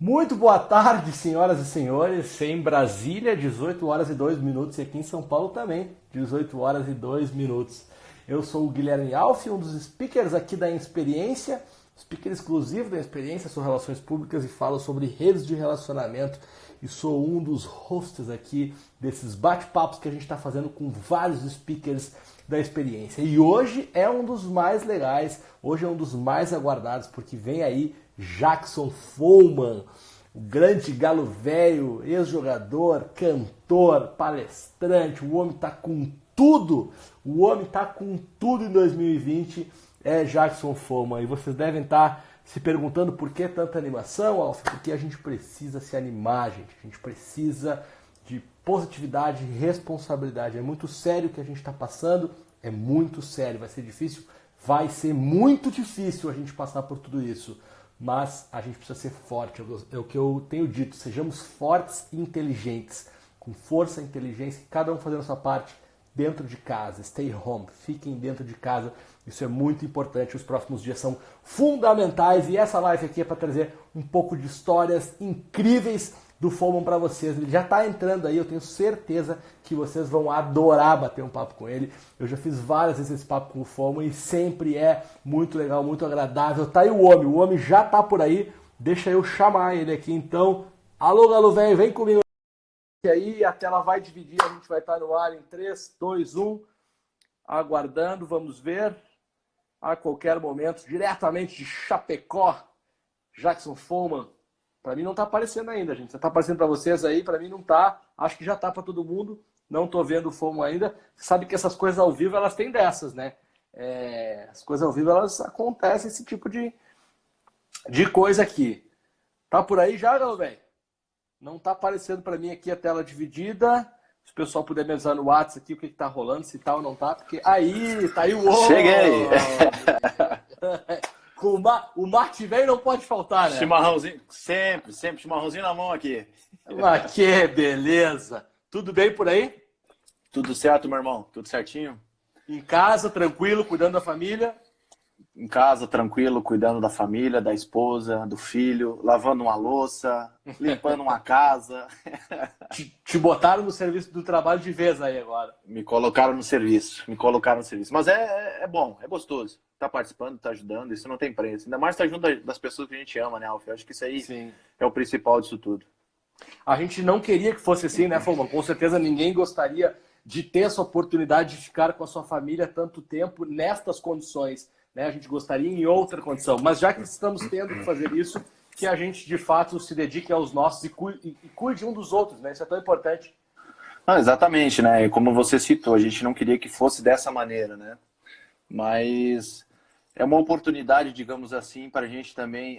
Muito boa tarde, senhoras e senhores. Em Brasília, 18 horas e 2 minutos. E aqui em São Paulo também, 18 horas e 2 minutos. Eu sou o Guilherme Alfi, um dos speakers aqui da Inexperiência, speaker exclusivo da Inexperiência, sou Relações Públicas e falo sobre redes de relacionamento. E sou um dos hosts aqui desses bate-papos que a gente está fazendo com vários speakers da experiência. E hoje é um dos mais legais, hoje é um dos mais aguardados, porque vem aí Jackson Follmann, o grande galo velho, ex-jogador, cantor, palestrante, o homem tá com tudo, o homem tá com tudo em 2020, é Jackson Follmann. E vocês devem estar se perguntando por que tanta animação, Alf, porque a gente precisa se animar, gente, a gente precisa de positividade e responsabilidade. É muito sério o que a gente está passando, é muito sério, vai ser difícil, vai ser muito difícil a gente passar por tudo isso. Mas a gente precisa ser forte, é o que eu tenho dito, sejamos fortes e inteligentes, com força e inteligência, cada um fazendo a sua parte dentro de casa, stay home, fiquem dentro de casa, isso é muito importante, os próximos dias são fundamentais e essa live aqui é para trazer um pouco de histórias incríveis do Follmann para vocês. Ele já está entrando aí, eu tenho certeza que vocês vão adorar bater um papo com ele. Eu já fiz várias vezes esse papo com o Follmann e sempre é muito legal, muito agradável. Tá aí o homem já tá por aí, deixa eu chamar ele aqui então. Alô, galo velho, vem comigo. E aí, a tela vai dividir, a gente vai estar no ar em 3, 2, 1, aguardando, vamos ver, a qualquer momento, diretamente de Chapecó, Jackson Follmann. Para mim não está aparecendo ainda, gente. Está aparecendo para vocês aí, para mim não está. Acho que já está para todo mundo. Não estou vendo o Follmann ainda. Você sabe que essas coisas ao vivo, elas têm dessas, né? As coisas ao vivo, elas acontecem, esse tipo de coisa aqui. Tá por aí já, não, velho? Não está aparecendo para mim aqui a tela dividida. Se o pessoal puder me avisar no WhatsApp aqui o que está rolando, se tá ou não tá, porque aí, tá aí o homem. Cheguei! O mate velho não pode faltar, né? Chimarrãozinho, sempre chimarrãozinho na mão aqui. Mas que beleza! Tudo bem por aí? Tudo certo, meu irmão? Tudo certinho? Em casa, tranquilo, cuidando da família? Em casa, tranquilo, cuidando da família, da esposa, do filho, lavando uma louça, limpando uma casa. Te botaram no serviço do trabalho de vez aí agora. Me colocaram no serviço. Mas é bom, é gostoso. Tá participando, tá ajudando, isso não tem preço. Ainda mais tá junto das pessoas que a gente ama, né, Alf? Eu acho que isso aí Sim. é o principal disso tudo. A gente não queria que fosse assim, né, Follmann? Com certeza ninguém gostaria de ter essa oportunidade de ficar com a sua família tanto tempo nestas condições, né? A gente gostaria em outra condição. Mas já que estamos tendo que fazer isso, que a gente de fato se dedique aos nossos e cuide um dos outros, né? Isso é tão importante. Ah, exatamente, né? Como você citou, a gente não queria que fosse dessa maneira, né? Mas é uma oportunidade, digamos assim, para a gente também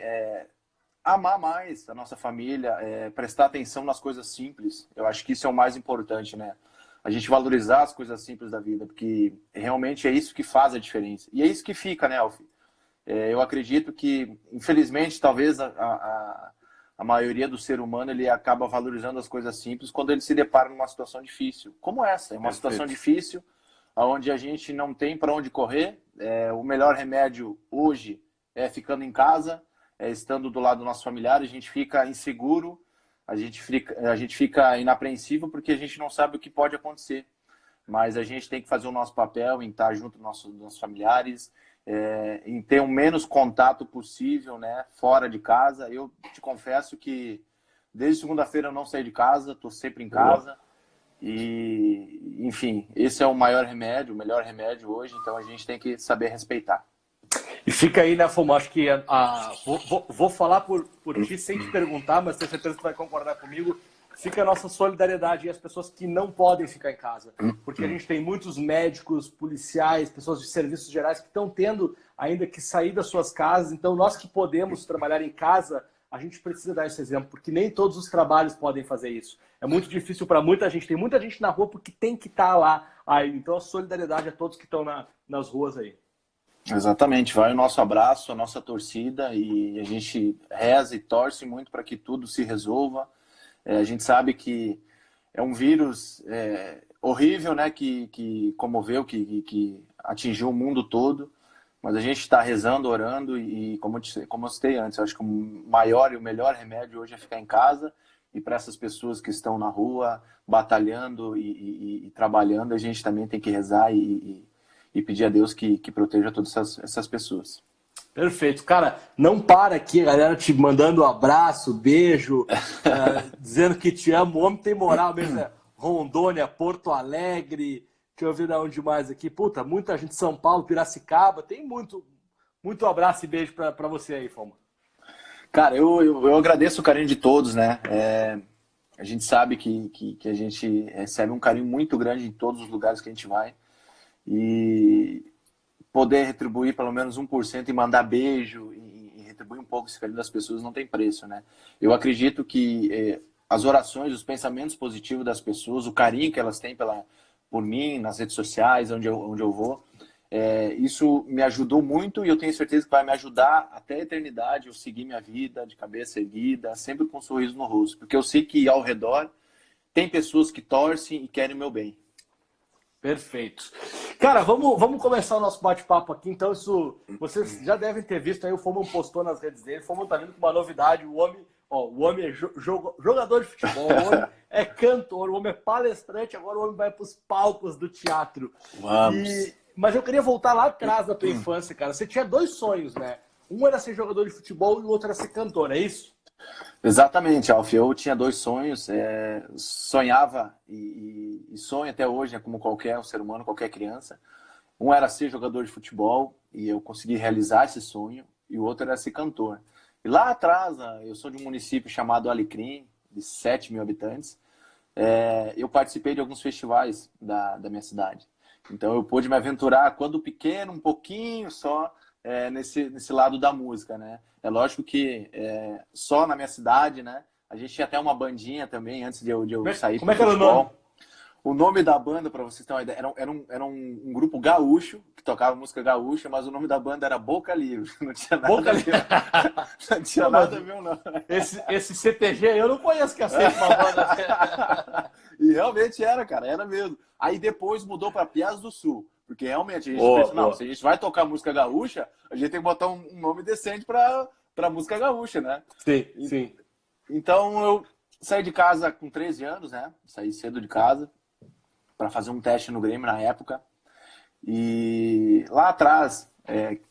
amar mais a nossa família, prestar atenção nas coisas simples. Eu acho que isso é o mais importante, né? A gente valorizar as coisas simples da vida, porque realmente é isso que faz a diferença. E é isso que fica, né, Alfie? Eu acredito que, infelizmente, talvez a maioria do ser humano ele acaba valorizando as coisas simples quando ele se depara numa situação difícil, como essa. É uma situação difícil, onde a gente não tem para onde correr. O melhor remédio hoje é ficando em casa, estando do lado dos nossos familiares. A gente fica inseguro, a gente fica inapreensível porque a gente não sabe o que pode acontecer. Mas a gente tem que fazer o nosso papel em estar junto dos nossos familiares, em ter o menos contato possível, né, fora de casa. Eu te confesso que desde segunda-feira eu não saí de casa, estou sempre em casa. E, enfim, esse é o maior remédio, o melhor remédio hoje, então a gente tem que saber respeitar. E fica aí, né, Follmann? Acho que vou falar por ti sem te perguntar, mas tenho certeza que tu vai concordar comigo. Fica a nossa solidariedade e as pessoas que não podem ficar em casa. Porque a gente tem muitos médicos, policiais, pessoas de serviços gerais que estão tendo ainda que sair das suas casas. Então, nós que podemos trabalhar em casa, a gente precisa dar esse exemplo, porque nem todos os trabalhos podem fazer isso. É muito difícil para muita gente. Tem muita gente na rua porque tem que estar lá. Aí, então, a solidariedade a todos que estão nas ruas aí. Exatamente, vai o nosso abraço, a nossa torcida, e a gente reza e torce muito para que tudo se resolva. A gente sabe que é um vírus horrível, né, que comoveu, que atingiu o mundo todo, mas a gente está rezando, orando e como eu citei antes, eu acho que o maior e o melhor remédio hoje é ficar em casa. E para essas pessoas que estão na rua, batalhando e trabalhando, a gente também tem que rezar e pedir a Deus que proteja todas essas pessoas. Perfeito. Cara, não para aqui, a galera te mandando um abraço, beijo, dizendo que te amo. O homem tem moral mesmo, né? Rondônia, Porto Alegre, deixa eu ver de onde mais aqui. Puta, muita gente, São Paulo, Piracicaba, tem muito abraço e beijo para você aí, Foma. Cara, eu agradeço o carinho de todos, né? A gente sabe que a gente recebe um carinho muito grande em todos os lugares que a gente vai. E poder retribuir pelo menos 1% e mandar beijo e retribuir um pouco esse carinho das pessoas não tem preço, né? Eu acredito que as orações, os pensamentos positivos das pessoas, o carinho que elas têm por mim, nas redes sociais, onde eu vou, isso me ajudou muito e eu tenho certeza que vai me ajudar até a eternidade eu seguir minha vida de cabeça erguida, sempre com um sorriso no rosto. Porque eu sei que ao redor tem pessoas que torcem e querem o meu bem. Perfeito. Cara, vamos começar o nosso bate-papo aqui. Então, isso vocês já devem ter visto aí, o Foman postou nas redes dele. O Foman tá vindo com uma novidade. O homem é jogador de futebol, o homem é cantor, o homem é palestrante, agora o homem vai para os palcos do teatro. Vamos. Mas eu queria voltar lá atrás da tua infância, cara. Você tinha 2 sonhos, né? Um era ser jogador de futebol e o outro era ser cantor, é isso? Exatamente, Alf. Eu tinha 2 sonhos. Sonhava e sonho até hoje, né, como qualquer um ser humano, qualquer criança. Um era ser jogador de futebol e eu consegui realizar esse sonho. E o outro era ser cantor. E lá atrás, eu sou de um município chamado Alecrim, de 7 mil habitantes. Eu participei de alguns festivais da minha cidade. Então eu pude me aventurar, quando pequeno, um pouquinho só, nesse lado da música, né? É lógico que só na minha cidade, né? A gente tinha até uma bandinha também, antes de eu sair Como é que era o nome? O nome da banda, para vocês terem uma ideia, era um grupo gaúcho, que tocava música gaúcha, mas o nome da banda era Boca Livre. Não tinha nada Boca Livre. Não tinha nada a ver, não. Esse CTG eu não conheço que aceita uma banda. E realmente era, cara, era mesmo. Aí depois mudou para Piás do Sul, porque realmente a gente pensa, não, se a gente vai tocar música gaúcha, a gente tem que botar um nome decente para música gaúcha, né? Sim, sim. Então eu saí de casa com 13 anos, né? Saí cedo de casa para fazer um teste no Grêmio na época. E lá atrás,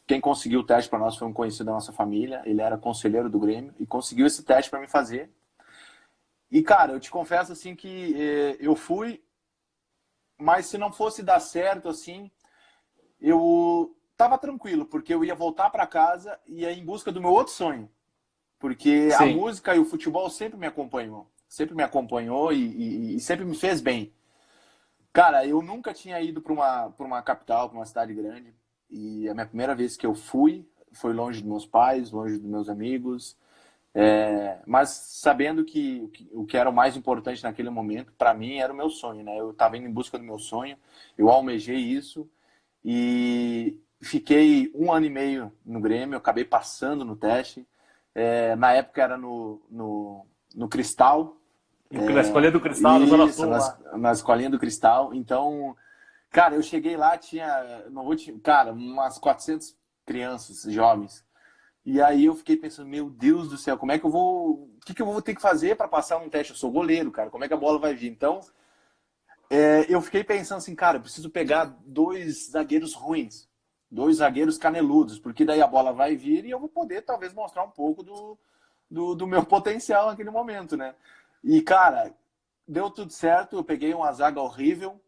quem conseguiu o teste para nós foi um conhecido da nossa família. Ele era conselheiro do Grêmio e conseguiu esse teste para me fazer. E, cara, eu te confesso assim que eu fui, mas se não fosse dar certo, assim, eu tava tranquilo, porque eu ia voltar para casa e ia em busca do meu outro sonho. Porque Sim. a música e o futebol sempre me acompanhou e sempre me fez bem. Cara, eu nunca tinha ido para uma capital, para uma cidade grande. E a minha primeira vez que eu fui foi longe dos meus pais, longe dos meus amigos. Mas sabendo que o que era o mais importante naquele momento, para mim, era o meu sonho, né? Eu estava indo em busca do meu sonho, eu almejei isso e fiquei 1 ano e meio no Grêmio, eu acabei passando no teste. Na época era no Cristal. Na Escolinha do Cristal, isso, na Zona Sul. na Escolinha do Cristal. Então, cara, eu cheguei lá, tinha umas 400 crianças, jovens. E aí eu fiquei pensando, meu Deus do céu, como é que eu vou... O que eu vou ter que fazer para passar um teste? Eu sou goleiro, cara, como é que a bola vai vir? Então, eu fiquei pensando assim, cara, eu preciso pegar 2 zagueiros ruins, 2 zagueiros caneludos, porque daí a bola vai vir e eu vou poder talvez mostrar um pouco do meu potencial naquele momento, né? E, cara, deu tudo certo, eu peguei uma zaga horrível,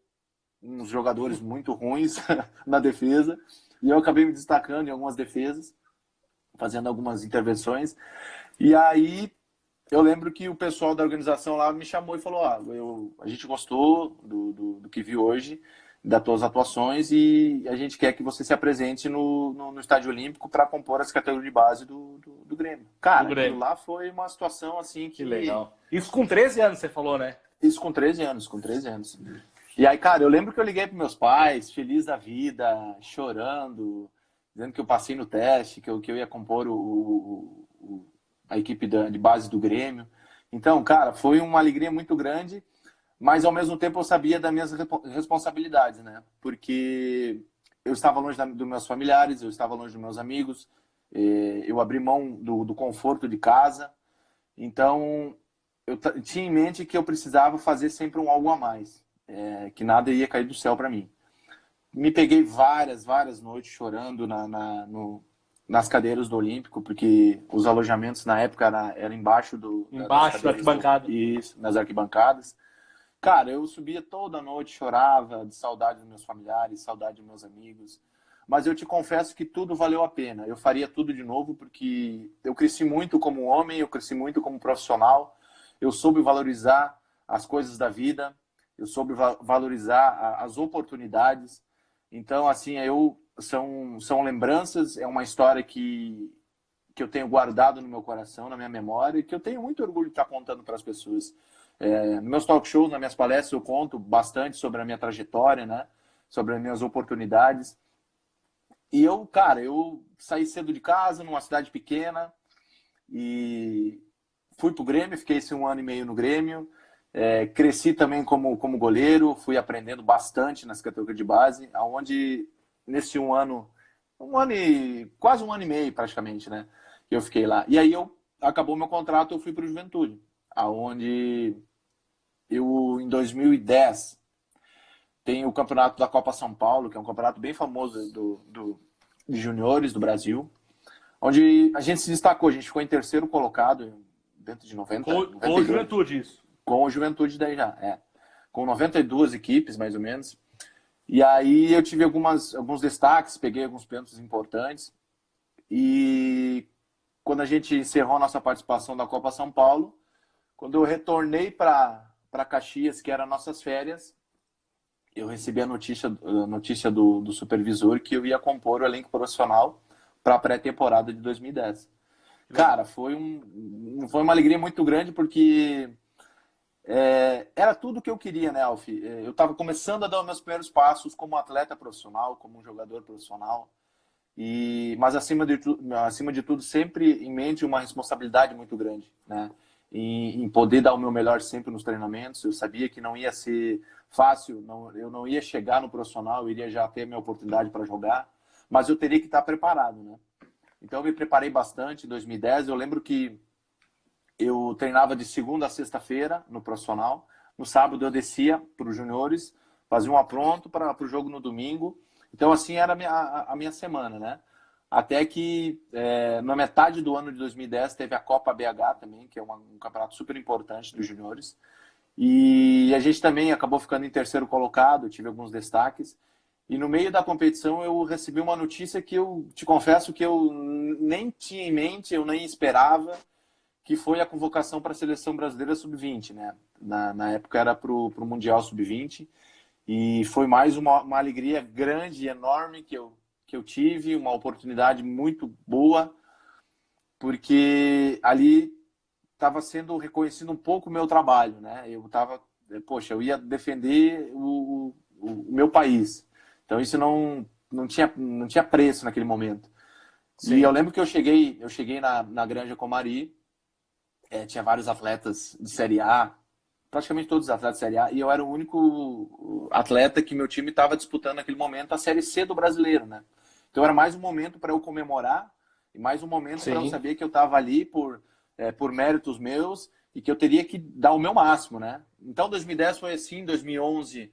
uns jogadores muito ruins na defesa, e eu acabei me destacando em algumas defesas, fazendo algumas intervenções. E aí eu lembro que o pessoal da organização lá me chamou e falou, a gente gostou do que viu hoje, das tuas atuações, e a gente quer que você se apresente no Estádio Olímpico para compor as categorias de base do Grêmio. Cara, aquilo lá foi uma situação assim que... legal. Isso com 13 anos, você falou, né? Isso com 13 anos, com 13 anos. E aí, cara, eu lembro que eu liguei para meus pais, feliz da vida, chorando, dizendo que eu passei no teste, que eu ia compor a equipe de base do Grêmio. Então, cara, foi uma alegria muito grande, mas ao mesmo tempo eu sabia das minhas responsabilidades, né? Porque eu estava longe dos meus familiares, eu estava longe dos meus amigos, eu abri mão do conforto de casa. Então, eu tinha em mente que eu precisava fazer sempre um algo a mais, que nada ia cair do céu para mim. Me peguei várias noites chorando nas cadeiras do Olímpico, porque os alojamentos na época eram embaixo Embaixo da arquibancada. Isso, nas arquibancadas. Cara, eu subia toda noite, chorava de saudade dos meus familiares, saudade dos meus amigos. Mas eu te confesso que tudo valeu a pena. Eu faria tudo de novo porque eu cresci muito como homem, eu cresci muito como profissional. Eu soube valorizar as coisas da vida, eu soube valorizar as oportunidades. Então, assim, são lembranças, é uma história que eu tenho guardado no meu coração, na minha memória, e que eu tenho muito orgulho de estar contando para as pessoas. Nos meus talk shows, nas minhas palestras, eu conto bastante sobre a minha trajetória, né? Sobre as minhas oportunidades. E eu saí cedo de casa, numa cidade pequena, e fui pro Grêmio, fiquei esse 1 ano e meio no Grêmio. Cresci também como goleiro, fui aprendendo bastante nas categorias de base, aonde nesse quase 1 ano e meio praticamente, né? Que eu fiquei lá. E aí acabou meu contrato, eu fui pro Juventude, aonde eu, em 2010, tem o campeonato da Copa São Paulo, que é um campeonato bem famoso de juniores do Brasil, onde a gente se destacou, a gente ficou em terceiro colocado dentro de 90. Com o Juventude, isso. Com o Juventude daí já, com 92 equipes, mais ou menos. E aí eu tive alguns destaques, peguei alguns pênaltis importantes. E quando a gente encerrou a nossa participação da Copa São Paulo, quando eu retornei para Caxias, que eram nossas férias, eu recebi a notícia do supervisor que eu ia compor o elenco profissional para a pré-temporada de 2010. Cara, foi uma alegria muito grande, porque era tudo que eu queria, né, Alf? Eu estava começando a dar os meus primeiros passos como atleta profissional, como um jogador profissional, mas acima de tudo, sempre em mente uma responsabilidade muito grande, né? Em poder dar o meu melhor sempre nos treinamentos. Eu sabia que não ia ser fácil, eu não ia chegar no profissional, eu iria já ter a minha oportunidade para jogar, mas eu teria que estar preparado, né? Então eu me preparei bastante em 2010. Eu lembro que eu treinava de segunda a sexta-feira no profissional. No sábado eu descia para os juniores, fazia um apronto para o jogo no domingo. Então assim era a minha semana, né? Até que na metade do ano de 2010 teve a Copa BH também, que é um campeonato super importante dos juniores. E a gente também acabou ficando em terceiro colocado, tive alguns destaques. E no meio da competição eu recebi uma notícia que eu te confesso que eu nem tinha em mente, eu nem esperava, que foi a convocação para a Seleção Brasileira Sub-20, né? Na época era para o Mundial Sub-20. E foi mais uma alegria grande e enorme que eu tive, uma oportunidade muito boa, porque ali estava sendo reconhecido um pouco o meu trabalho, né? Eu ia defender o meu país. Então isso não tinha preço naquele momento. Sim. E eu lembro que eu cheguei na Granja Comari, tinha vários atletas de Série A, praticamente todos os atletas de Série A, e eu era o único atleta que meu time estava disputando naquele momento a Série C do brasileiro, né? Então era mais um momento para eu comemorar e mais um momento para eu saber que eu estava ali por méritos meus e que eu teria que dar o meu máximo, né? Então 2010 foi assim. 2011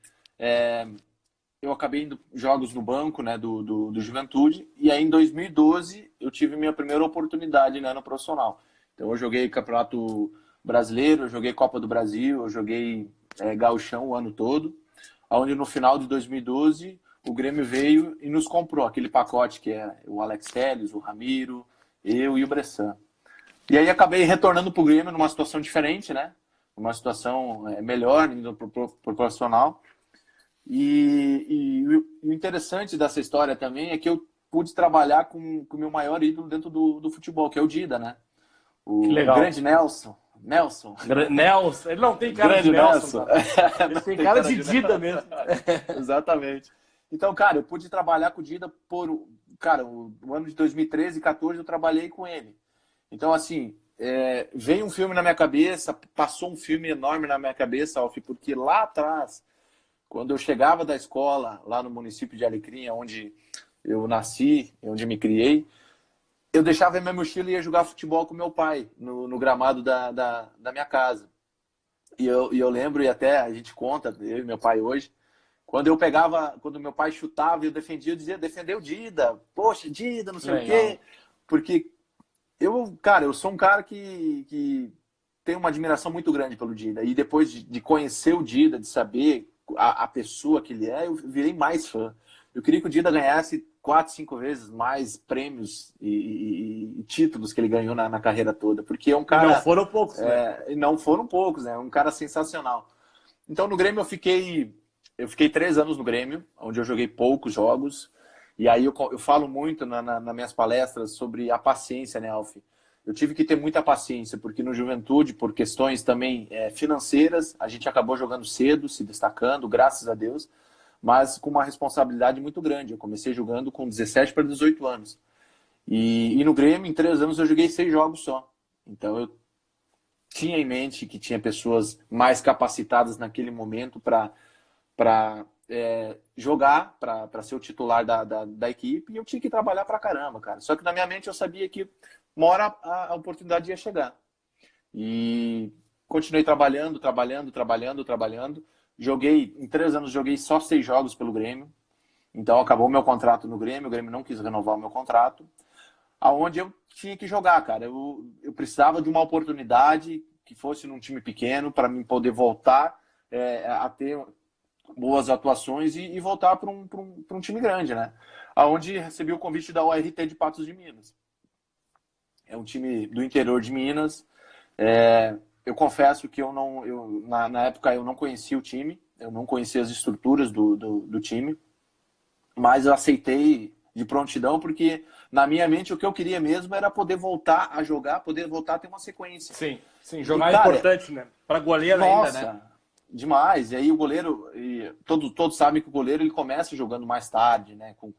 eu acabei indo jogos no banco, né, do Juventude, e aí em 2012 eu tive minha primeira oportunidade, né, no profissional. Então eu joguei Campeonato Brasileiro, eu joguei Copa do Brasil, eu joguei Gauchão o ano todo, onde no final de 2012 o Grêmio veio e nos comprou aquele pacote que é o Alex Telles, o Ramiro, eu e o Bressan. E aí acabei retornando para o Grêmio numa situação diferente, né? Uma situação melhor, indo para o profissional. E o interessante dessa história também é que eu pude trabalhar com o meu maior ídolo dentro do futebol, que é o Dida, né? O grande Nelson. Nelson, ele não tem cara de Nelson. Ele tem cara de Dida mesmo. Exatamente. Então, cara, eu pude trabalhar com o Dida o ano de 2013 e 2014 eu trabalhei com ele. Então, assim, veio um filme na minha cabeça, passou um filme enorme na minha cabeça, Alf, porque lá atrás, Quando eu chegava da escola, lá no município de Alecrim, onde eu nasci, onde me criei, eu deixava a minha mochila e ia jogar futebol com meu pai, no gramado da minha casa. E eu lembro, e até a gente conta, eu e meu pai hoje, quando eu pegava, quando meu pai chutava e eu defendia, eu dizia, defendeu Dida, poxa, Dida, não sei o quê. Porque cara, eu sou um cara que tem uma admiração muito grande pelo Dida. E depois de conhecer o Dida, de saber a pessoa que ele é, eu virei mais fã. Eu queria que o Dida ganhasse 4, 5 vezes mais prêmios e títulos que ele ganhou na carreira toda. Porque é um cara... E não foram poucos, né? Não foram poucos, né? Um cara sensacional. Então, no Grêmio, eu fiquei 3 anos no Grêmio, onde eu joguei poucos jogos. E aí eu falo muito nas minhas palestras sobre a paciência, né, Alf? Eu tive que ter muita paciência, porque no Juventude, por questões também financeiras, a gente acabou jogando cedo, se destacando, graças a Deus, mas com uma responsabilidade muito grande. Eu comecei jogando com 17 para 18 anos. E no Grêmio, em 3 anos, eu joguei 6 jogos só. Então eu tinha em mente que tinha pessoas mais capacitadas naquele momento para jogar, para ser o titular da equipe, e eu tinha que trabalhar pra caramba, cara. Só que na minha mente eu sabia que uma hora a oportunidade ia chegar. E continuei trabalhando. Joguei, em 3 anos, joguei só 6 jogos pelo Grêmio. Então acabou meu contrato no Grêmio, o Grêmio não quis renovar o meu contrato, aonde eu tinha que jogar, cara. Eu precisava de uma oportunidade que fosse num time pequeno para mim poder voltar a ter boas atuações e voltar para um time grande, né? Aonde recebi o convite da URT de Patos de Minas. É um time do interior de Minas. Eu confesso que na época eu não conhecia o time, eu não conhecia as estruturas do time, mas eu aceitei de prontidão, porque na minha mente o que eu queria mesmo era poder voltar a jogar, poder voltar a ter uma sequência. Sim, jogar é importante, né? Para goleiro ainda, né? Demais. E aí o goleiro, todos sabem que o goleiro ele começa jogando mais tarde, né? Com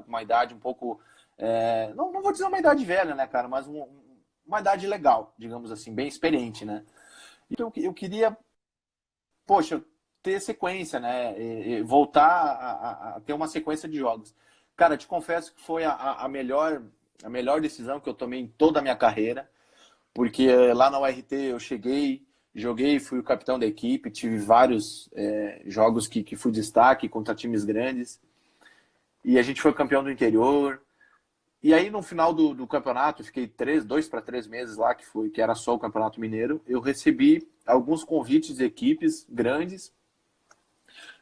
uma idade um pouco, não vou dizer uma idade velha, né, cara, mas uma idade legal, digamos assim, bem experiente, né? Então eu queria, poxa, ter sequência, né? E voltar a ter uma sequência de jogos. Cara, te confesso que foi a melhor decisão que eu tomei em toda a minha carreira, porque lá na URT eu joguei, fui o capitão da equipe, tive vários jogos que fui destaque contra times grandes, e a gente foi campeão do interior. E aí no final do campeonato, fiquei 2 para 3 meses lá, que era só o Campeonato Mineiro, eu recebi alguns convites de equipes grandes,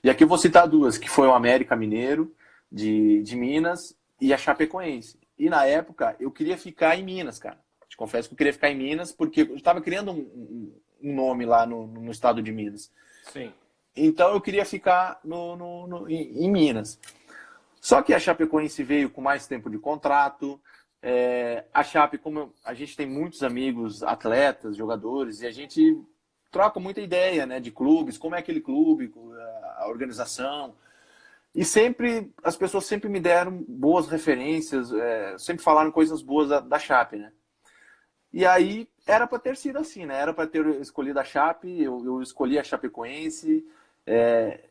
e aqui eu vou citar 2, que foi o América Mineiro, de Minas, e a Chapecoense. E na época eu queria ficar em Minas, cara. Te confesso que eu queria ficar em Minas, porque eu estava criando um nome lá no estado de Minas. Sim. Então eu queria ficar em Minas. Só que a Chapecoense veio com mais tempo de contrato. A Chape, como a gente tem muitos amigos, atletas, jogadores, e a gente troca muita ideia, né, de clubes, como é aquele clube, a organização. E as pessoas sempre me deram boas referências, sempre falaram coisas boas da Chape, né? E aí era para ter sido assim, né? Era para ter escolhido a Chape, eu escolhi a Chapecoense,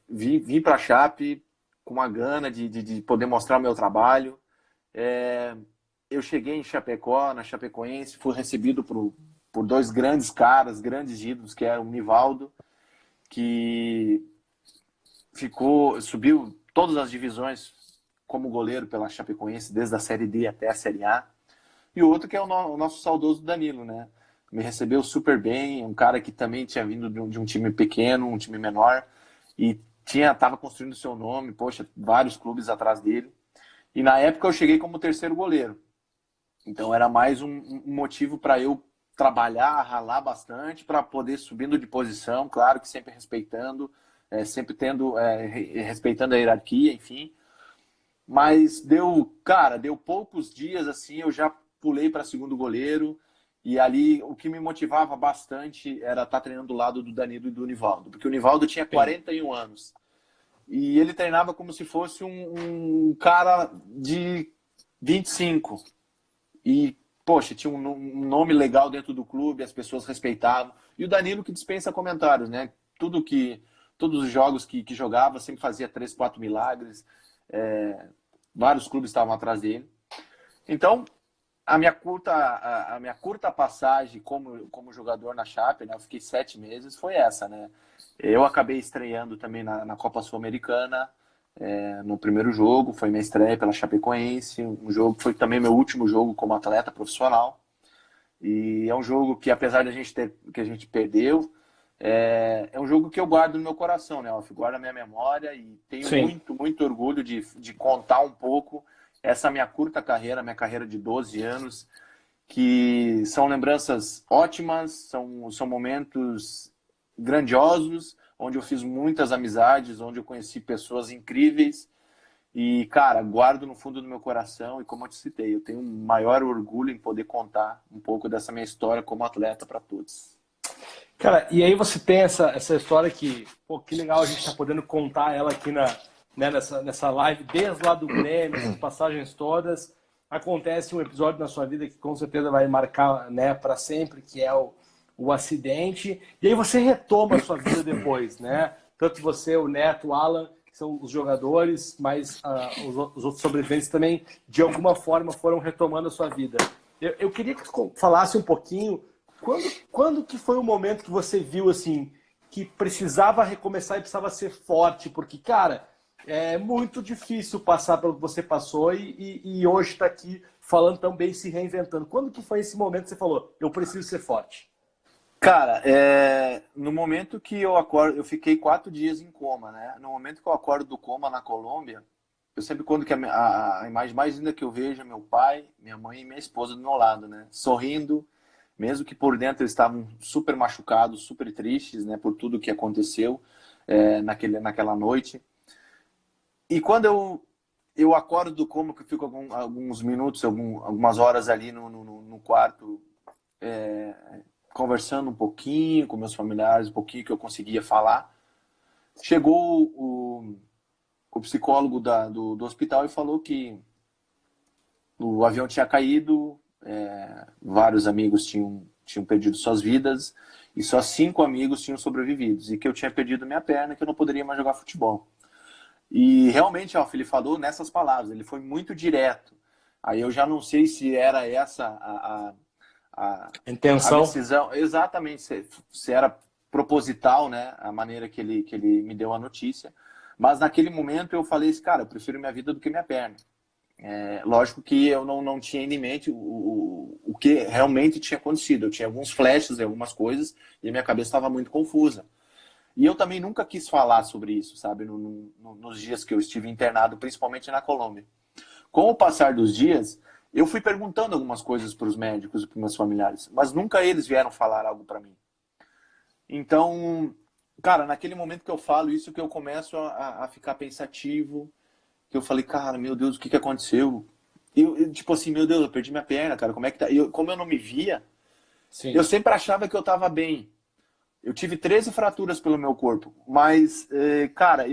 vim para a Chape com uma gana de poder mostrar o meu trabalho. Eu cheguei em Chapecó, na Chapecoense, fui recebido por 2 grandes caras, grandes ídolos, que era o Nivaldo, que subiu todas as divisões como goleiro pela Chapecoense, desde a Série D até a Série A. E o outro que é o nosso saudoso Danilo, né? Me recebeu super bem, um cara que também tinha vindo de um time pequeno, um time menor, e estava construindo seu nome, poxa, vários clubes atrás dele. E na época eu cheguei como 3º goleiro. Então era mais um motivo para eu trabalhar, ralar bastante, para poder subindo de posição, claro que sempre respeitando, respeitando a hierarquia, enfim. Mas deu poucos dias assim, eu já pulei para 2º goleiro, e ali o que me motivava bastante era estar treinando do lado do Danilo e do Nivaldo, porque o Nivaldo tinha 41 anos. E ele treinava como se fosse um cara de 25. E, poxa, tinha um nome legal dentro do clube, as pessoas respeitavam. E o Danilo que dispensa comentários, né? Tudo que todos os jogos que jogava, sempre fazia 3, 4 milagres. Vários clubes estavam atrás dele. Então, a minha curta passagem como jogador na Chape, né, eu fiquei 7 meses, foi essa, né? Eu acabei estreando também na Copa Sul-Americana, no primeiro jogo, foi minha estreia pela Chapecoense, um jogo que foi também meu último jogo como atleta profissional. E é um jogo que, apesar de que a gente perdeu, é um jogo que eu guardo no meu coração, né? Eu guardo na minha memória e tenho muito, muito orgulho de contar um pouco essa minha curta carreira, minha carreira de 12 anos, que são lembranças ótimas, são momentos grandiosos, onde eu fiz muitas amizades, onde eu conheci pessoas incríveis. E, cara, guardo no fundo do meu coração e, como eu te citei, eu tenho um maior orgulho em poder contar um pouco dessa minha história como atleta para todos. Cara, e aí você tem essa história que, pô, que legal a gente tá podendo contar ela aqui nessa live, desde lá do Grêmio, essas passagens todas. Acontece um episódio na sua vida que com certeza vai marcar, né, para sempre, que é o acidente. E aí você retoma a sua vida depois, né? Tanto você, o Neto, o Alan, são os jogadores, mas os outros sobreviventes também, de alguma forma, foram retomando a sua vida. Eu queria que você falasse um pouquinho, quando que foi o momento que você viu, assim, que precisava recomeçar e precisava ser forte? Porque, cara, é muito difícil passar pelo que você passou e hoje está aqui falando também, se reinventando. Quando que foi esse momento que você falou, eu preciso ser forte? Cara, no momento que eu acordo, eu fiquei 4 dias em coma, né? No momento que eu acordo do coma na Colômbia, eu sempre conto que a imagem mais linda que eu vejo é meu pai, minha mãe e minha esposa do meu lado, né? Sorrindo, mesmo que por dentro eles estavam super machucados, super tristes, né? Por tudo que aconteceu naquela noite. E quando eu acordo do coma, que eu fico alguns minutos, algumas horas ali no quarto, conversando um pouquinho com meus familiares, um pouquinho que eu conseguia falar. Chegou o psicólogo do hospital e falou que o avião tinha caído, vários amigos tinham perdido suas vidas e só 5 amigos tinham sobrevivido. E que eu tinha perdido minha perna, que eu não poderia mais jogar futebol. E realmente, ele falou nessas palavras, ele foi muito direto. Aí eu já não sei se era essa a intenção. decisão, exatamente, se era proposital, né, a maneira que ele me deu a notícia, mas naquele momento eu falei assim, cara, eu prefiro minha vida do que minha perna. Lógico que eu não tinha em mente o que realmente tinha acontecido, eu tinha alguns flashes e algumas coisas e a minha cabeça estava muito confusa. E eu também nunca quis falar sobre isso, sabe, nos dias que eu estive internado, principalmente na Colômbia. Com o passar dos dias, eu fui perguntando algumas coisas para os médicos e para os meus familiares, mas nunca eles vieram falar algo para mim. Então, cara, naquele momento que eu falo isso, que eu começo a ficar pensativo, que eu falei, cara, meu Deus, o que aconteceu? Tipo assim, meu Deus, eu perdi minha perna, cara, como é que tá? Como eu não me via, Sim. Eu sempre achava que eu estava bem. Eu tive 13 fraturas pelo meu corpo, mas, cara,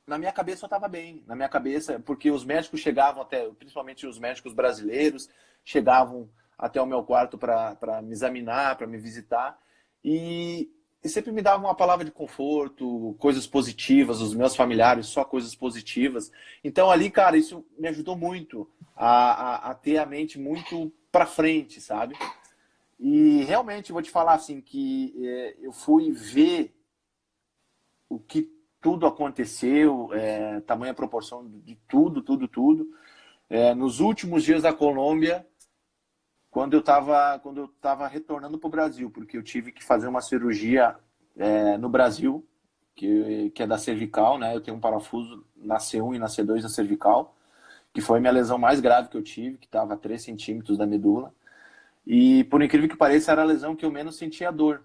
na minha cabeça eu estava bem, na minha cabeça, porque os médicos chegavam até, principalmente os médicos brasileiros, chegavam até o meu quarto para me examinar, para me visitar, e sempre me davam uma palavra de conforto, coisas positivas, os meus familiares, só coisas positivas. Então ali, cara, isso me ajudou muito a ter a mente muito para frente, sabe? E realmente, vou te falar assim, que eu fui ver o que tudo aconteceu, tamanha proporção de tudo. Nos últimos dias da Colômbia, quando eu estava retornando para o Brasil, porque eu tive que fazer uma cirurgia no Brasil, que é da cervical, né? Eu tenho um parafuso na C1 e na C2 da cervical, que foi a minha lesão mais grave que eu tive, que estava a 3 centímetros da medula. E, por incrível que pareça, era a lesão que eu menos sentia dor.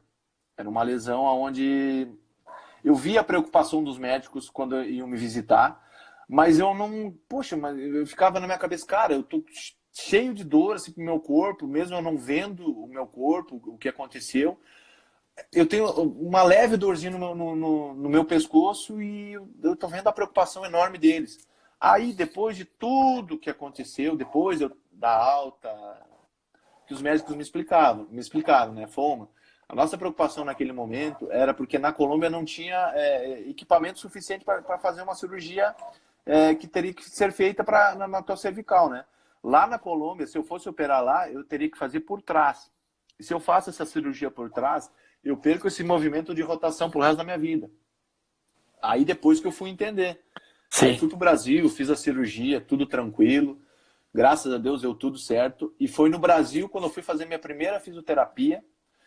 Era uma lesão onde eu via a preocupação dos médicos quando iam me visitar, mas eu não... Poxa, mas eu ficava na minha cabeça, cara, eu tô cheio de dor assim, pro meu corpo, mesmo eu não vendo o meu corpo, o que aconteceu. Eu tenho uma leve dorzinha no meu pescoço e eu tô vendo a preocupação enorme deles. Aí, depois de tudo que aconteceu, depois da alta, que os médicos me explicavam, né, Foma, A nossa preocupação naquele momento era porque na Colômbia não tinha equipamento suficiente para fazer uma cirurgia que teria que ser feita na tua cervical, né? Lá na Colômbia, se eu fosse operar lá, eu teria que fazer por trás. E se eu faço essa cirurgia por trás, eu perco esse movimento de rotação pro resto da minha vida. Aí depois que eu fui entender. Sim. Aí fui pro Brasil, fiz a cirurgia, tudo tranquilo. Graças a Deus deu tudo certo. E foi no Brasil, quando eu fui fazer minha primeira fisioterapia.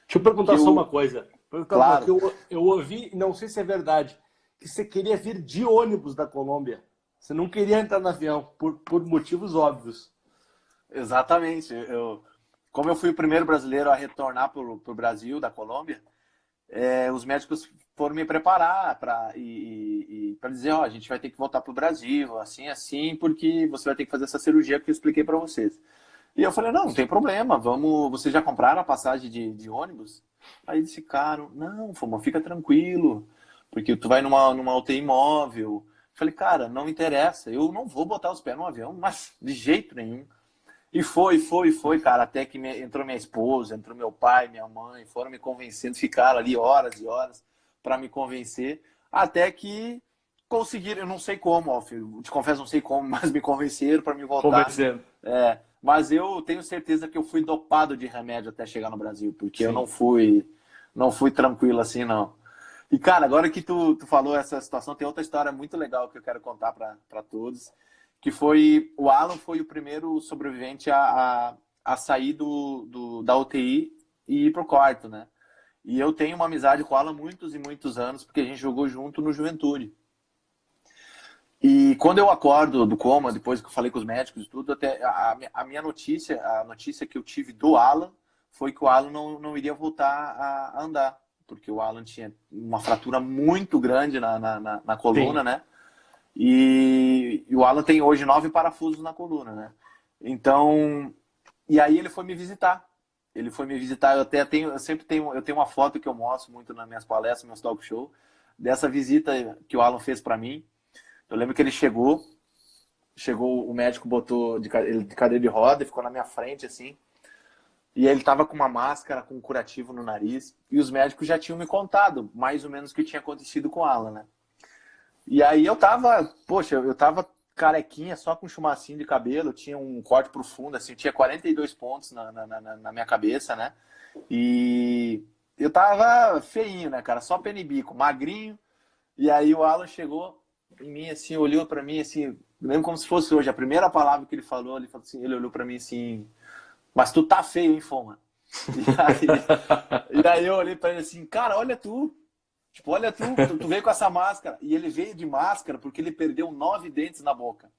Deixa eu perguntar só uma coisa. Claro. Eu ouvi, não sei se é verdade, que você queria vir de ônibus da Colômbia. Você não queria entrar no avião, por motivos óbvios. Exatamente. Como eu fui o primeiro brasileiro a retornar para o Brasil, da Colômbia, os médicos foram me preparar para dizer, a gente vai ter que voltar para o Brasil, assim, porque você vai ter que fazer essa cirurgia que eu expliquei para vocês. E eu falei, não tem problema, vocês já compraram a passagem de ônibus? Aí eles ficaram, não, Foma, fica tranquilo, porque tu vai numa UTI móvel. Eu falei, cara, não interessa, eu não vou botar os pés no avião, mas de jeito nenhum. E foi, cara, até que entrou minha esposa, entrou meu pai, minha mãe, foram me convencendo, ficaram ali horas e horas para me convencer, até que conseguiram, eu não sei como, eu te confesso, não sei como, mas me convenceram para me voltar. Convencendo. Mas eu tenho certeza que eu fui dopado de remédio até chegar no Brasil, porque eu não fui tranquilo assim, não. E, cara, agora que tu falou essa situação, tem outra história muito legal que eu quero contar para todos, que foi, o Alan foi o primeiro sobrevivente a sair da UTI e ir pro quarto, né? E eu tenho uma amizade com o Alan há muitos e muitos anos, porque a gente jogou junto no Juventude. E quando eu acordo do coma, depois que eu falei com os médicos e tudo, até a notícia que eu tive do Alan foi que o Alan não iria voltar a andar, porque o Alan tinha uma fratura muito grande na coluna, Sim. né? E o Alan tem hoje 9 parafusos na coluna, né? Então, e aí ele foi me visitar. Eu sempre tenho uma foto que eu mostro muito nas minhas palestras, meus talk show, dessa visita que o Alan fez para mim. Eu lembro que ele chegou, o médico botou ele de cadeira de roda e ficou na minha frente, assim. E ele tava com uma máscara, com um curativo no nariz. E os médicos já tinham me contado, mais ou menos, o que tinha acontecido com o Alan, né? E aí eu tava carequinha, só com chumacinho de cabelo, tinha um corte profundo, assim, tinha 42 pontos na minha cabeça, né? E eu tava feinho, né, cara? Só pena e bico, magrinho. E aí o Alan chegou em mim, assim, olhou pra mim, assim, lembro como se fosse hoje, a primeira palavra que ele falou assim, ele olhou pra mim assim, mas tu tá feio, hein, Foma? E aí eu olhei pra ele assim, cara, olha tu. Tipo, olha tu veio com essa máscara. E ele veio de máscara porque ele perdeu 9 dentes na boca.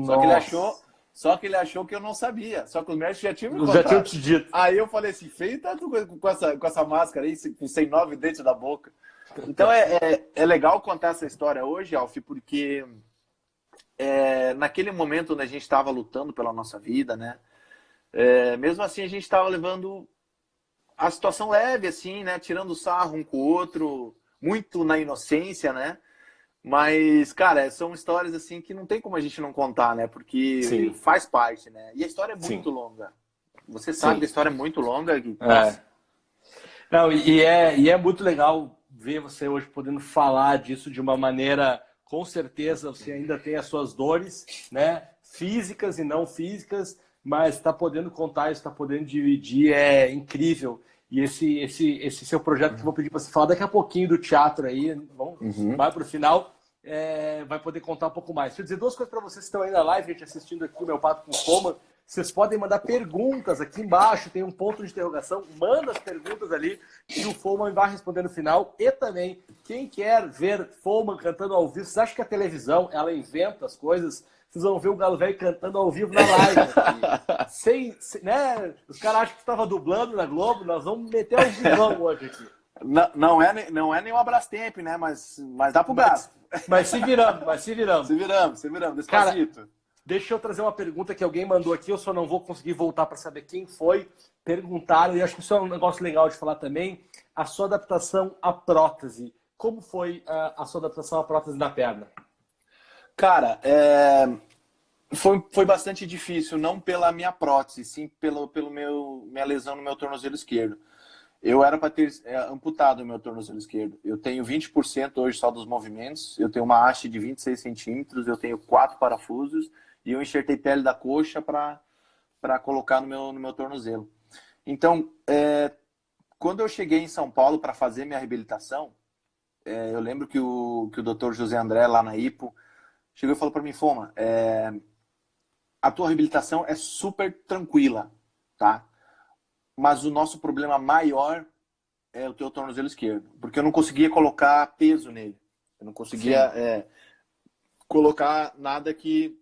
Só que ele achou que eu não sabia. Só que os médicos já tinham me contado. Já tinham te dito. Aí eu falei assim, feio tá tu com essa máscara aí, sem 9 dentes na boca. Então é legal contar essa história hoje, Alf, porque naquele momento onde a gente estava lutando pela nossa vida, né? Mesmo assim a gente estava levando a situação leve, assim, né? Tirando sarro um com o outro, muito na inocência, né? Mas, cara, são histórias assim que não tem como a gente não contar, né? Porque Sim. faz parte, né? E a história é muito longa. Você sabe que a história é muito longa. Não, e é muito legal ver você hoje podendo falar disso de uma maneira, com certeza você ainda tem as suas dores, né? Físicas e não físicas, mas está podendo contar isso, está podendo dividir, é incrível. E esse seu projeto que eu vou pedir para você falar daqui a pouquinho do teatro aí, vai para o final, vai poder contar um pouco mais. Deixa eu dizer duas coisas para vocês que estão aí na live, gente, assistindo aqui o Meu Papo com o Foma. Vocês podem mandar perguntas aqui embaixo, tem um ponto de interrogação, manda as perguntas ali que o Foma vai responder no final. E também, quem quer ver Foma cantando ao vivo, vocês acham que a televisão, ela inventa as coisas? Vocês vão ver o Galo Velho cantando ao vivo na live. Sem, né? Os caras acham que estava dublando na Globo, nós vamos meter ao vivão hoje aqui. Não é nem o Abrastemp, né? Mas dá pro gato. Mas se viramos. Se viramos, despacito. Cara, deixa eu trazer uma pergunta que alguém mandou aqui, eu só não vou conseguir voltar para saber quem foi. Perguntaram, e acho que isso é um negócio legal de falar também, a sua adaptação à prótese. Como foi a sua adaptação à prótese na perna? Cara, foi bastante difícil, não pela minha prótese, sim pela minha lesão no meu tornozelo esquerdo. Eu era para ter amputado o meu tornozelo esquerdo. Eu tenho 20% hoje só dos movimentos, eu tenho uma haste de 26 centímetros, eu tenho 4 parafusos e eu enxertei pele da coxa para colocar no meu tornozelo. Então, quando eu cheguei em São Paulo para fazer minha reabilitação, eu lembro que o Dr. José André, lá na IPO, chegou e falou para mim, Foma, a tua reabilitação é super tranquila, tá? Mas o nosso problema maior é o teu tornozelo esquerdo, porque eu não conseguia colocar peso nele. Eu não conseguia colocar nada que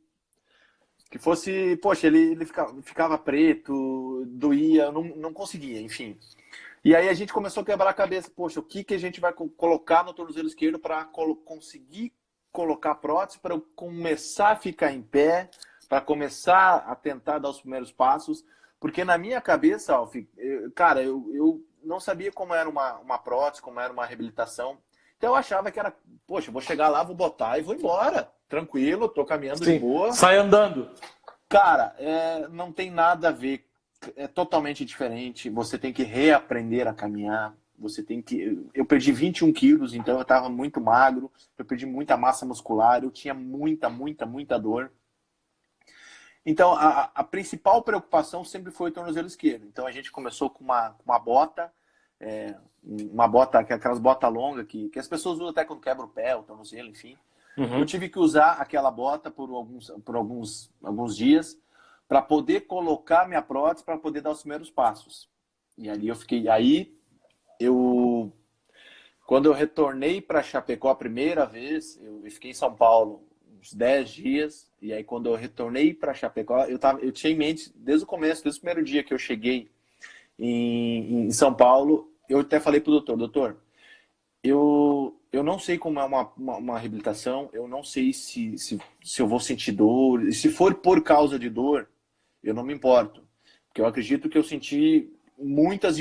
fosse... Poxa, ele ficava preto, doía, eu não conseguia, enfim. E aí a gente começou a quebrar a cabeça. Poxa, o que a gente vai colocar no tornozelo esquerdo para conseguir colocar prótese, para eu começar a ficar em pé, para começar a tentar dar os primeiros passos. Porque na minha cabeça, Alf, cara, eu não sabia como era uma prótese, como era uma reabilitação. Então eu achava que era, poxa, eu vou chegar lá, vou botar e vou embora. Tranquilo, tô caminhando de boa. Sai andando. Cara, não tem nada a ver. É totalmente diferente. Você tem que reaprender a caminhar. Você tem que... Eu perdi 21 quilos, então eu estava muito magro. Eu perdi muita massa muscular. Eu tinha muita dor. Então, a principal preocupação sempre foi o tornozelo esquerdo. Então, a gente começou com uma bota, aquelas botas longas que as pessoas usam até quando quebra o pé, o tornozelo, enfim. Uhum. Eu tive que usar aquela bota por alguns dias para poder colocar minha prótese, para poder dar os primeiros passos. E ali eu fiquei... Quando eu retornei para Chapecó a primeira vez, eu fiquei em São Paulo uns 10 dias, e aí quando eu retornei para Chapecó, eu tinha em mente, desde o começo, desde o primeiro dia que eu cheguei em São Paulo, eu até falei pro doutor, eu não sei como é uma reabilitação, eu não sei se eu vou sentir dor, e se for por causa de dor, eu não me importo, porque eu acredito que eu senti muitas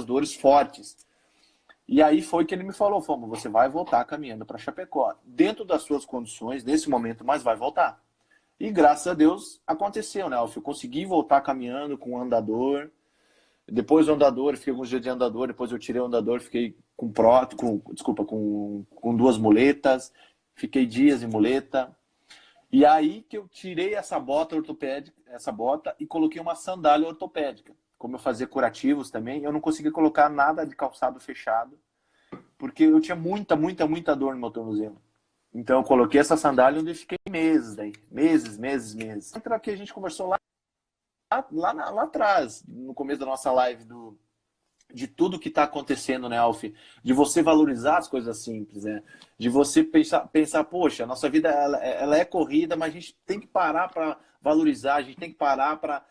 dores fortes. E aí foi que ele me falou, Foma, você vai voltar caminhando para Chapecó, dentro das suas condições, nesse momento, mas vai voltar. E graças a Deus aconteceu, né, Alf? Eu consegui voltar caminhando com o andador. Depois do andador, eu fiquei alguns dias de andador, depois eu tirei o andador, fiquei com 2 muletas, fiquei dias em muleta. E aí que eu tirei essa bota ortopédica, e coloquei uma sandália ortopédica. Como eu fazia curativos também, eu não conseguia colocar nada de calçado fechado, porque eu tinha muita dor no meu tornozelo. Então eu coloquei essa sandália onde eu fiquei meses. Entra que a gente conversou lá atrás, no começo da nossa live, de tudo que está acontecendo, né, Alf? De você valorizar as coisas simples, né? De você pensar, poxa, a nossa vida ela é corrida, mas a gente tem que parar para valorizar, a gente tem que parar para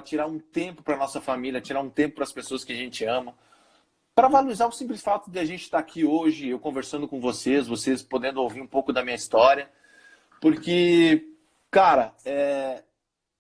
tirar um tempo para nossa família, tirar um tempo para as pessoas que a gente ama, para valorizar o simples fato de a gente estar aqui hoje, eu conversando com vocês podendo ouvir um pouco da minha história, porque, cara,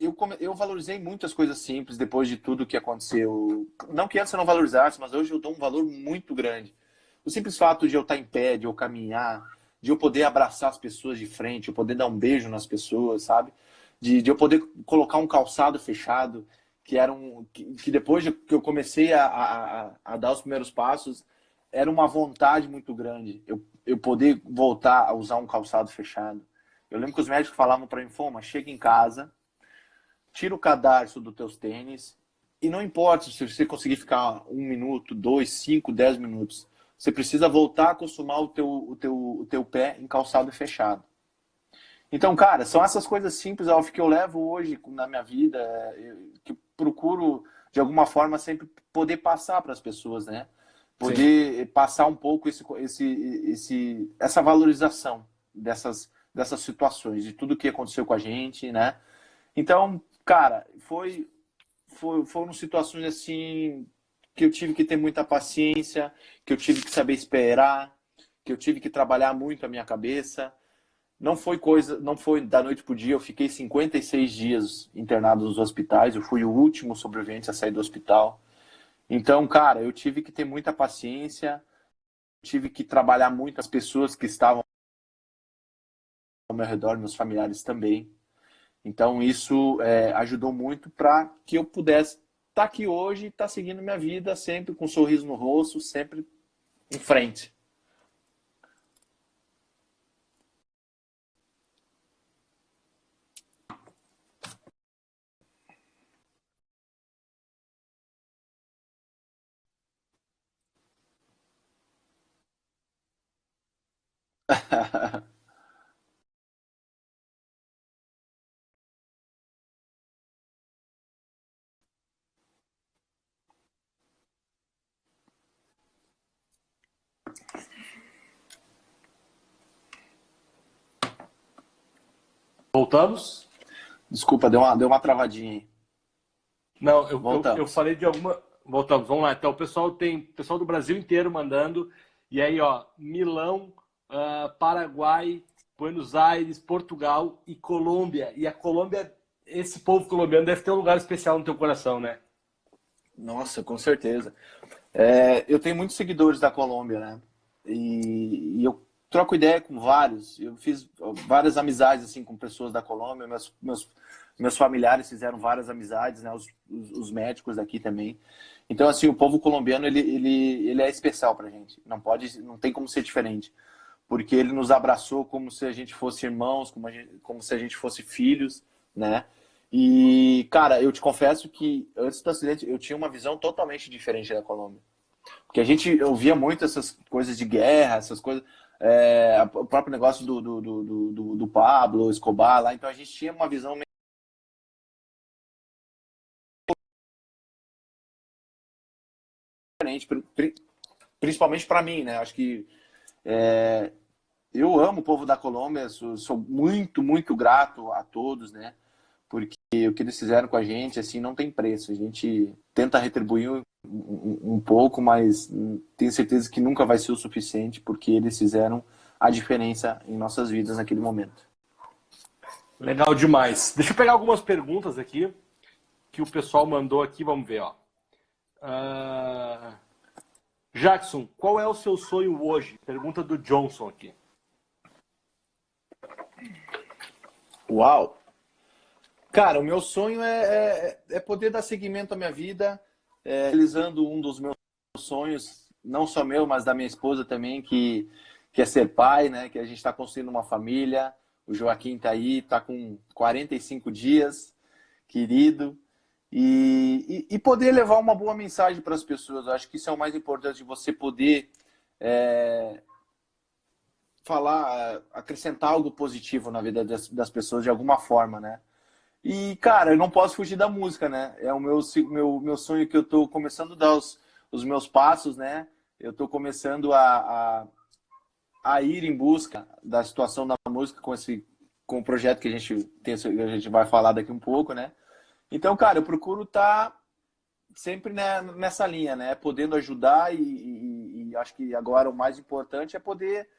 eu valorizei muitas coisas simples depois de tudo que aconteceu. Não que antes eu não valorizasse, mas hoje eu dou um valor muito grande. O simples fato de eu estar em pé, de eu caminhar, de eu poder abraçar as pessoas de frente, eu poder dar um beijo nas pessoas, sabe? De eu poder colocar um calçado fechado, que depois que eu comecei a dar os primeiros passos, era uma vontade muito grande eu poder voltar a usar um calçado fechado. Eu lembro que os médicos falavam para mim, Foma, chega em casa, tira o cadarço dos teus tênis, e não importa se você conseguir ficar 1 minuto, 2, 5, 10 minutos, você precisa voltar a acostumar o teu pé em calçado fechado. Então, cara, são essas coisas simples, Alf, que eu levo hoje na minha vida, que eu procuro, de alguma forma, sempre poder passar para as pessoas, né? Poder passar um pouco essa valorização dessas situações, de tudo que aconteceu com a gente, né? Então, cara, foram situações assim que eu tive que ter muita paciência, que eu tive que saber esperar, que eu tive que trabalhar muito a minha cabeça. Não foi da noite pro dia, eu fiquei 56 dias internado nos hospitais, eu fui o último sobrevivente a sair do hospital. Então, cara, eu tive que ter muita paciência, tive que trabalhar muito as pessoas que estavam ao meu redor, meus familiares também. Então, isso ajudou muito para que eu pudesse tá aqui hoje e tá seguindo minha vida sempre com um sorriso no rosto, sempre em frente. Voltamos? Desculpa, deu uma travadinha aí. Não, eu Voltamos. falei de alguma. Voltamos, vamos lá. Então, o pessoal tem pessoal do Brasil inteiro mandando. E aí, ó, Milão, Paraguai, Buenos Aires, Portugal e Colômbia. E a Colômbia, esse povo colombiano deve ter um lugar especial no teu coração, né? Nossa, com certeza. Eu tenho muitos seguidores da Colômbia, né? E eu troco ideia com vários. Eu fiz várias amizades assim com pessoas da Colômbia. Meus familiares fizeram várias amizades, né? Os médicos daqui também. Então, assim, o povo colombiano ele é especial pra gente. Não tem como ser diferente, porque ele nos abraçou como se a gente fosse irmãos, como se a gente fosse filhos, né? E, cara, eu te confesso que antes do acidente eu tinha uma visão totalmente diferente da Colômbia. Porque a gente ouvia muito essas coisas de guerra, essas coisas. O próprio negócio do Pablo Escobar lá. Então a gente tinha uma visão meio diferente, principalmente para mim, né? Acho que eu amo o povo da Colômbia, sou muito, muito grato a todos, né? Porque o que eles fizeram com a gente, assim, não tem preço. A gente tenta retribuir um pouco, mas tenho certeza que nunca vai ser o suficiente, porque eles fizeram a diferença em nossas vidas naquele momento. Legal demais. Deixa eu pegar algumas perguntas aqui que o pessoal mandou aqui, vamos ver, ó. Jackson, qual é o seu sonho hoje? Pergunta do Johnson aqui. Uau! Cara, o meu sonho é poder dar seguimento à minha vida, realizando um dos meus sonhos, não só meu, mas da minha esposa também, que é ser pai, né? Que a gente está construindo uma família. O Joaquim está aí, está com 45 dias, querido. E poder levar uma boa mensagem para as pessoas. Eu acho que isso é o mais importante, você poder falar, acrescentar algo positivo na vida das pessoas de alguma forma, né? E, cara, eu não posso fugir da música, né? É o meu sonho que eu tô começando a dar os meus passos, né? Eu tô começando a ir em busca da situação da música com o projeto que a gente vai falar daqui um pouco, né? Então, cara, eu procuro estar sempre, né, nessa linha, né? Podendo ajudar e acho que agora o mais importante é poder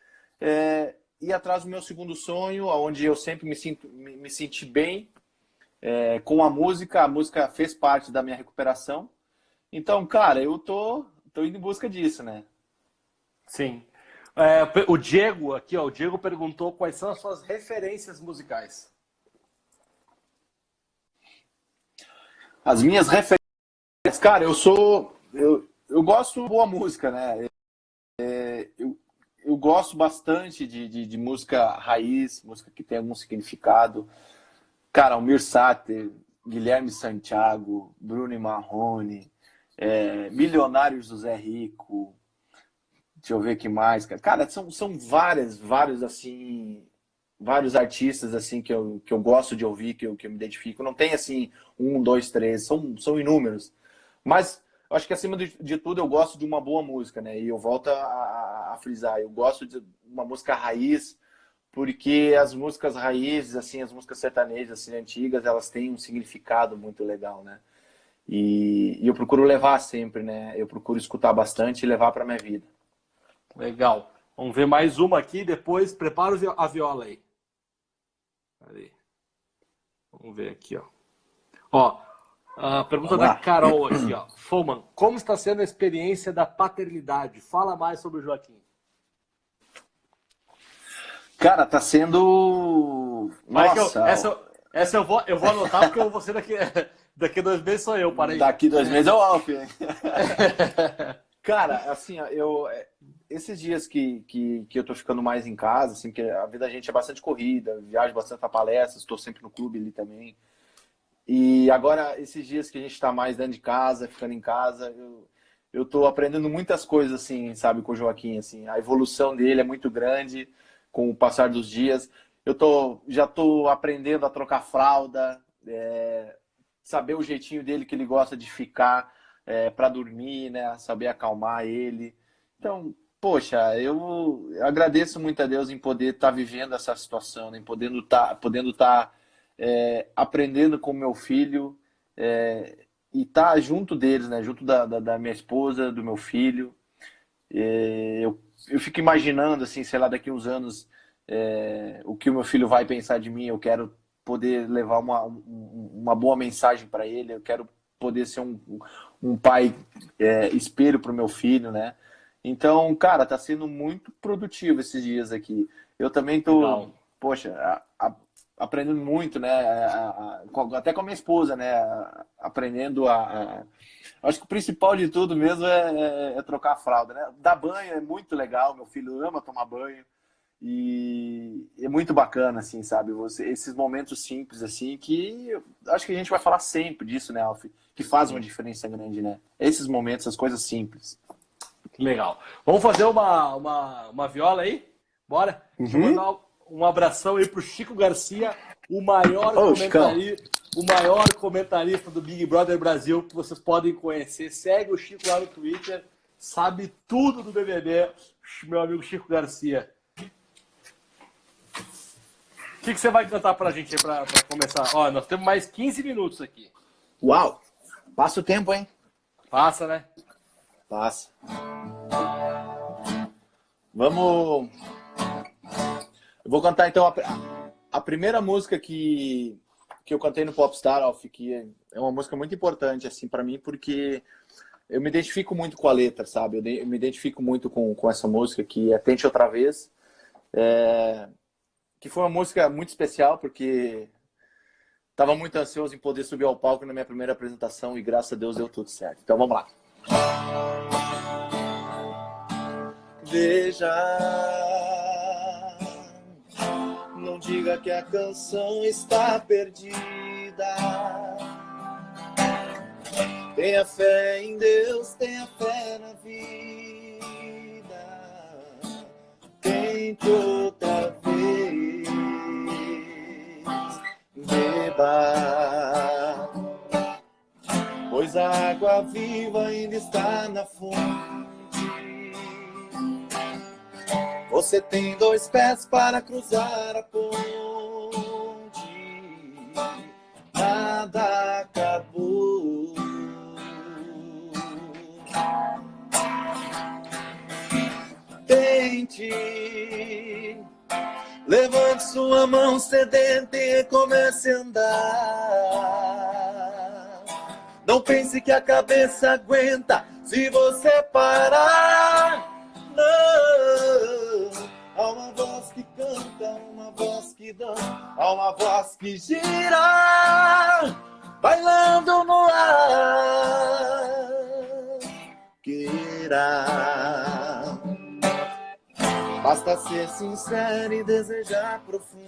ir atrás do meu segundo sonho, onde eu sempre me senti bem com a música fez parte da minha recuperação. Então, cara, eu tô indo em busca disso, né? Sim. O Diego aqui, ó, o Diego perguntou quais são as suas referências musicais. As minhas referências, cara, eu gosto de boa música, né? Eu gosto bastante de música raiz, música que tem algum significado. Cara, Almir Sater, Guilherme Santiago, Bruno e Marrone, Milionários José Rico, deixa eu ver o que mais, cara. Cara, são vários, assim, vários artistas, assim, que eu gosto de ouvir, que eu me identifico. Não tem, assim, um, dois, três, são inúmeros. Mas, eu acho que, acima de tudo, eu gosto de uma boa música, né? E eu volto a frisar, eu gosto de uma música raiz, porque as músicas raízes, assim, as músicas sertanejas, assim, antigas, elas têm um significado muito legal, né? E eu procuro levar sempre, né? Eu procuro escutar bastante e levar para minha vida. Legal. Vamos ver mais uma aqui, depois prepara a viola aí. Cadê? Vamos ver aqui, ó. Ó, a pergunta da Carol aqui, ó. Foman, como está sendo a experiência da paternidade? Fala mais sobre o Joaquim. Cara, tá sendo... Nossa! Essa eu vou anotar porque eu vou ser Daqui 2 meses sou eu, para aí. Daqui 2 meses é o Alf, hein? Cara, assim, ó, esses dias que eu tô ficando mais em casa, assim, que a vida da gente é bastante corrida, viajo bastante pra palestras, estou sempre no clube ali também. E agora, esses dias que a gente tá mais dentro de casa, ficando em casa, eu tô aprendendo muitas coisas, assim, sabe, com o Joaquim, assim. A evolução dele é muito grande com o passar dos dias. Já tô aprendendo a trocar fralda, saber o jeitinho dele que ele gosta de ficar para dormir, né? Saber acalmar ele. Então, poxa, eu agradeço muito a Deus em poder estar vivendo essa situação, né? Em podendo tá, aprendendo com meu filho e estar junto deles, né? Junto da minha esposa, do meu filho. Eu fico imaginando, assim, sei lá, daqui uns anos, o que o meu filho vai pensar de mim. Eu quero poder levar uma boa mensagem para ele. Eu quero poder ser um pai espelho para o meu filho, né? Então, cara, tá sendo muito produtivo esses dias aqui. Eu também tô, poxa, aprendendo muito, né? Até com a minha esposa, né? Aprendendo Acho que o principal de tudo mesmo é trocar a fralda, né? Dar banho é muito legal, meu filho ama tomar banho. E é muito bacana, assim, sabe? Esses momentos simples, assim, que acho que a gente vai falar sempre disso, né, Alf? Que faz uma diferença grande, né? Esses momentos, essas coisas simples. Legal. Vamos fazer uma viola aí? Bora? Deixa eu mandar um abração aí pro Chico Garcia, o maior comentarista do Big Brother Brasil que vocês podem conhecer. Segue o Chico lá no Twitter, sabe tudo do BBB, meu amigo Chico Garcia. O que você vai cantar pra gente aí pra começar? Ó, nós temos mais 15 minutos aqui. Uau! Passa o tempo, hein? Passa, né? Passa. Vamos... Eu vou cantar, então, a primeira música que eu cantei no Popstar, Alf, que é uma música muito importante, assim, pra mim, porque eu me identifico muito com a letra, sabe? Eu me identifico muito com essa música, que é Tente Outra Vez. Que foi uma música muito especial, porque estava muito ansioso em poder subir ao palco na minha primeira apresentação e graças a Deus deu tudo certo. Então vamos lá. Veja, não diga que a canção está perdida. Tenha fé em Deus, tenha fé na vida. Tente outra vez, beba, pois a água viva ainda está na fonte. Você tem 2 pés para cruzar a ponte. Nada acabou. Tente, levante sua mão sedenta e comece a andar. Não pense que a cabeça aguenta se você parar. Não, há uma voz que canta, uma voz que dança, há uma voz que gira, bailando no ar. Queira, basta ser sincero e desejar profundo.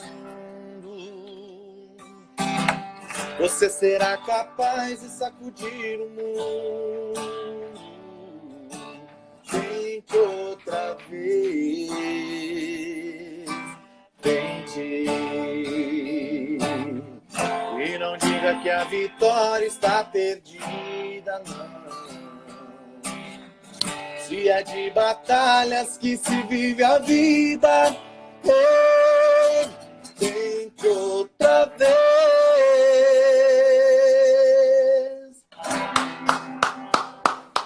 Você será capaz de sacudir o mundo. Tente outra vez, tente. E não diga que a vitória está perdida, não. Se é de batalhas que se vive a vida, tente outra vez.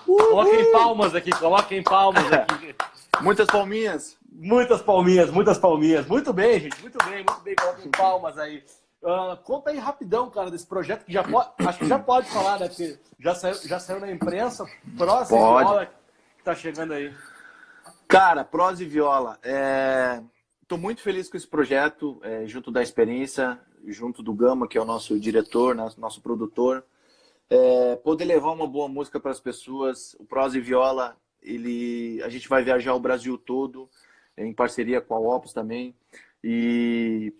Coloquem palmas aqui, coloquem palmas aqui. Muitas palminhas. Muitas palminhas, muitas palminhas. Muito bem, gente, muito bem, coloquem palmas aí. Conta aí rapidão, cara, desse projeto que acho que já pode falar, né? Porque já saiu na imprensa, próximo Viola que tá chegando aí. Cara, Prosa e Viola. Tô muito feliz com esse projeto, junto da Experiência, junto do Gama, que é o nosso diretor, nosso produtor. poder levar uma boa música para as pessoas. O Prosa e Viola, a gente vai viajar o Brasil todo, em parceria com a Opus também. E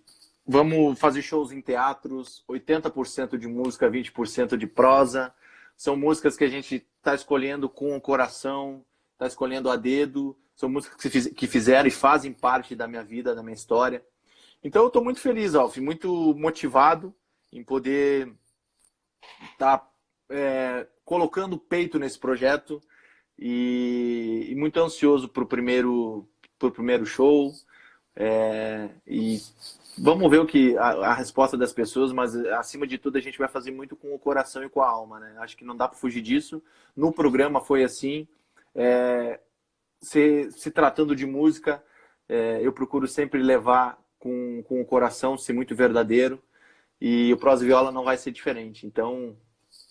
vamos fazer shows em teatros, 80% de música, 20% de prosa. São músicas que a gente está escolhendo com o coração, está escolhendo a dedo. São músicas que fizeram e fazem parte da minha vida, da minha história. Então eu estou muito feliz, Alf, muito motivado em poder estar colocando o peito nesse projeto e muito ansioso para o primeiro show. E vamos ver a resposta das pessoas, mas acima de tudo a gente vai fazer muito com o coração e com a alma, né? Acho que não dá para fugir disso. No programa foi assim. Se tratando de música, eu procuro sempre levar com o coração, ser muito verdadeiro, e o Prosa e Viola não vai ser diferente. Então,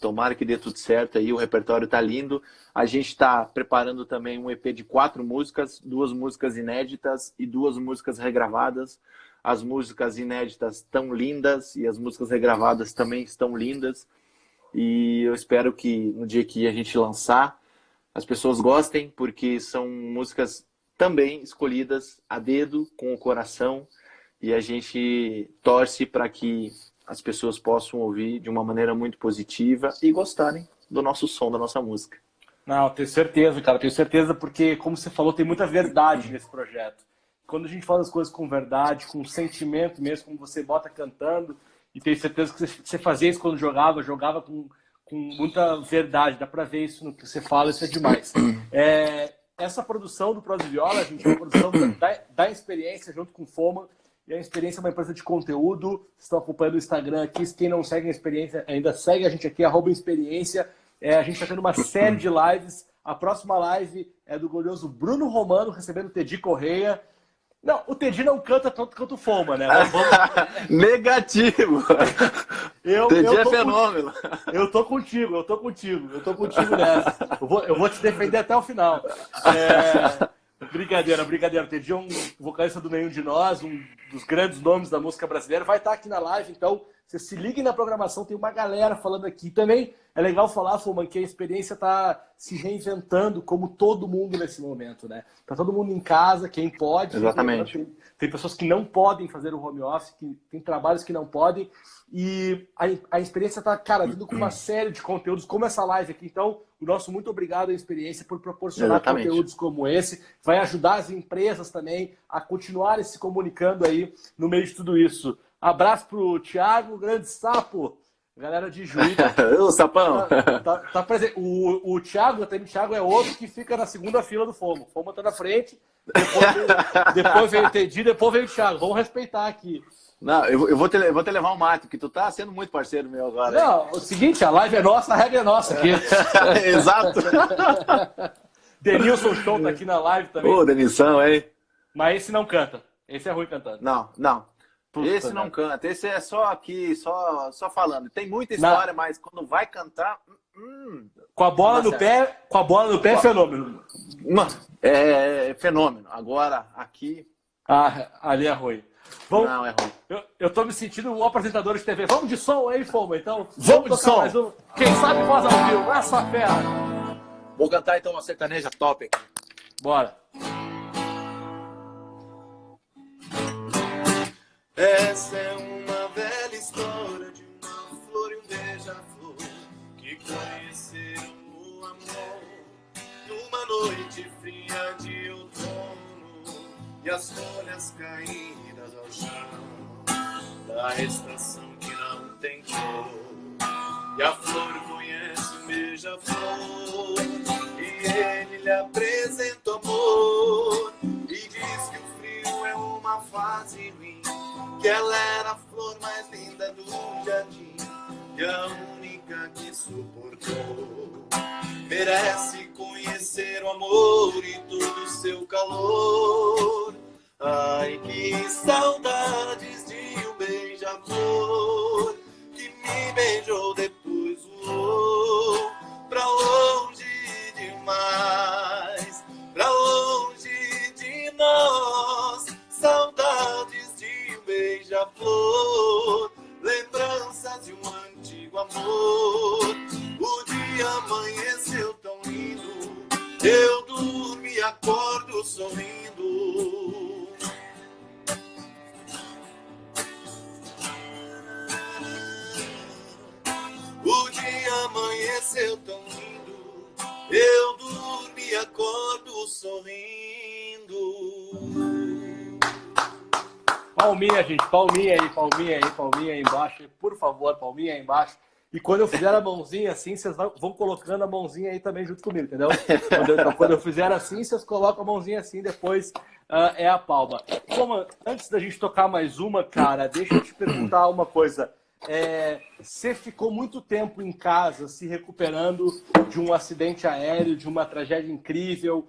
tomara que dê tudo certo aí, o repertório tá lindo. A gente está preparando também um EP de 4 músicas, 2 músicas inéditas e 2 músicas regravadas. As músicas inéditas estão lindas e as músicas regravadas também estão lindas. E eu espero que no dia que a gente lançar, as pessoas gostem, porque são músicas também escolhidas a dedo, com o coração, e a gente torce para que as pessoas possam ouvir de uma maneira muito positiva e gostarem do nosso som, da nossa música. Não, tenho certeza, cara, tenho certeza, porque, como você falou, tem muita verdade nesse projeto. Quando a gente faz as coisas com verdade, com sentimento mesmo, como você bota cantando, e tenho certeza que você fazia isso quando jogava com muita verdade, dá pra ver isso no que você fala, isso é demais. Essa produção do Prosa e Viola, gente, é uma produção da Experiência junto com o Foma, e a Experiência é uma empresa de conteúdo. Vocês estão acompanhando o Instagram aqui, quem não segue a Experiência ainda segue a gente aqui, @Experiência. A gente está tendo uma série de lives. A próxima live é do glorioso Bruno Romano recebendo o Teddy Correia. Não, o Teddy não canta tanto quanto o Foma, né? Negativo! Teddy é fenômeno. Eu tô contigo nessa. Eu vou te defender até o final. Brincadeira. O Teddy é um vocalista do Nenhum de Nós, um dos grandes nomes da música brasileira. Vai estar aqui na live, então vocês se liguem na programação, tem uma galera falando aqui. Também é legal falar, Foman, que a Experiência está se reinventando como todo mundo nesse momento, né? Tá todo mundo em casa, quem pode. Exatamente. Tem pessoas que não podem fazer o home office, tem trabalhos que não podem. E a Experiência está, cara, vindo com uma série de conteúdos, como essa live aqui. Então, o nosso muito obrigado à Experiência por proporcionar conteúdos como esse. Vai ajudar as empresas também a continuarem se comunicando aí no meio de tudo isso. Abraço pro Thiago, grande sapo. Galera de Juí. Ô, sapão! Tá presente. O Thiago é outro que fica na segunda fila do Foma. O Foma tá na frente, depois veio o Teddy, depois veio o Thiago. Vamos respeitar aqui. Não, eu vou te levar um mate, porque tu tá sendo muito parceiro meu agora. Não, o seguinte, a live é nossa, a regra é nossa aqui. Exato. Denilson Show tá aqui na live também. Ô, Denilson, hein? Mas esse não canta. Esse é ruim cantando. Não. Puta, esse não canta. Esse é só aqui, só falando. Tem muita história, mas quando vai cantar... Com a bola no pé, é fenômeno. Mano, é fenômeno. Agora, aqui... Ali é ruim. Não, é ruim. Eu tô me sentindo um apresentador de TV. Vamos de som aí, Foma, então? Vamos de som. Mais um. Quem sabe faz ao vivo. Essa fera. Vou cantar então uma sertaneja top aqui. Bora. Essa é uma velha história de uma flor e um beija-flor que conheceram o amor numa noite fria de outono e as folhas caídas ao chão da estação que não tem cor. E a flor conhece o beija-flor e ele lhe apresenta amor e diz que o frio é uma fase ruim, que ela era a flor mais linda do jardim e a única que suportou. Merece conhecer o amor e todo o seu calor. Ai, que saudades de um beija-flor que me beijou, depois voou pra longe demais, pra longe de nós. Saudades de um beija-flor, lembranças de um antigo amor. acordo sorrindo. O dia amanheceu tão lindo, eu durmo e acordo sorrindo. Palminha, gente, palminha aí embaixo, por favor, palminha aí embaixo. E quando eu fizer a mãozinha assim, vocês vão colocando a mãozinha aí também junto comigo, entendeu? Quando eu fizer assim, vocês colocam a mãozinha assim, depois é a palma. Como, antes da gente tocar mais uma, cara, deixa eu te perguntar uma coisa. Você ficou muito tempo em casa se recuperando de um acidente aéreo, de uma tragédia incrível,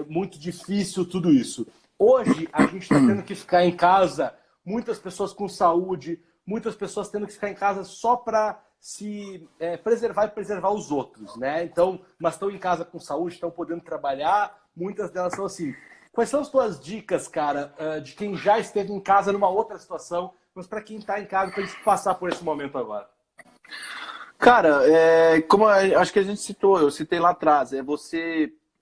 muito difícil tudo isso. Hoje, a gente está tendo que ficar em casa, muitas pessoas com saúde, muitas pessoas tendo que ficar em casa só para se preservar e preservar os outros, né? Então, mas estão em casa com saúde, estão podendo trabalhar, muitas delas são assim. Quais são as tuas dicas, cara, de quem já esteve em casa numa outra situação, mas para quem está em casa, para a gente passar por esse momento agora? Cara, como acho que a gente citou, eu citei lá atrás,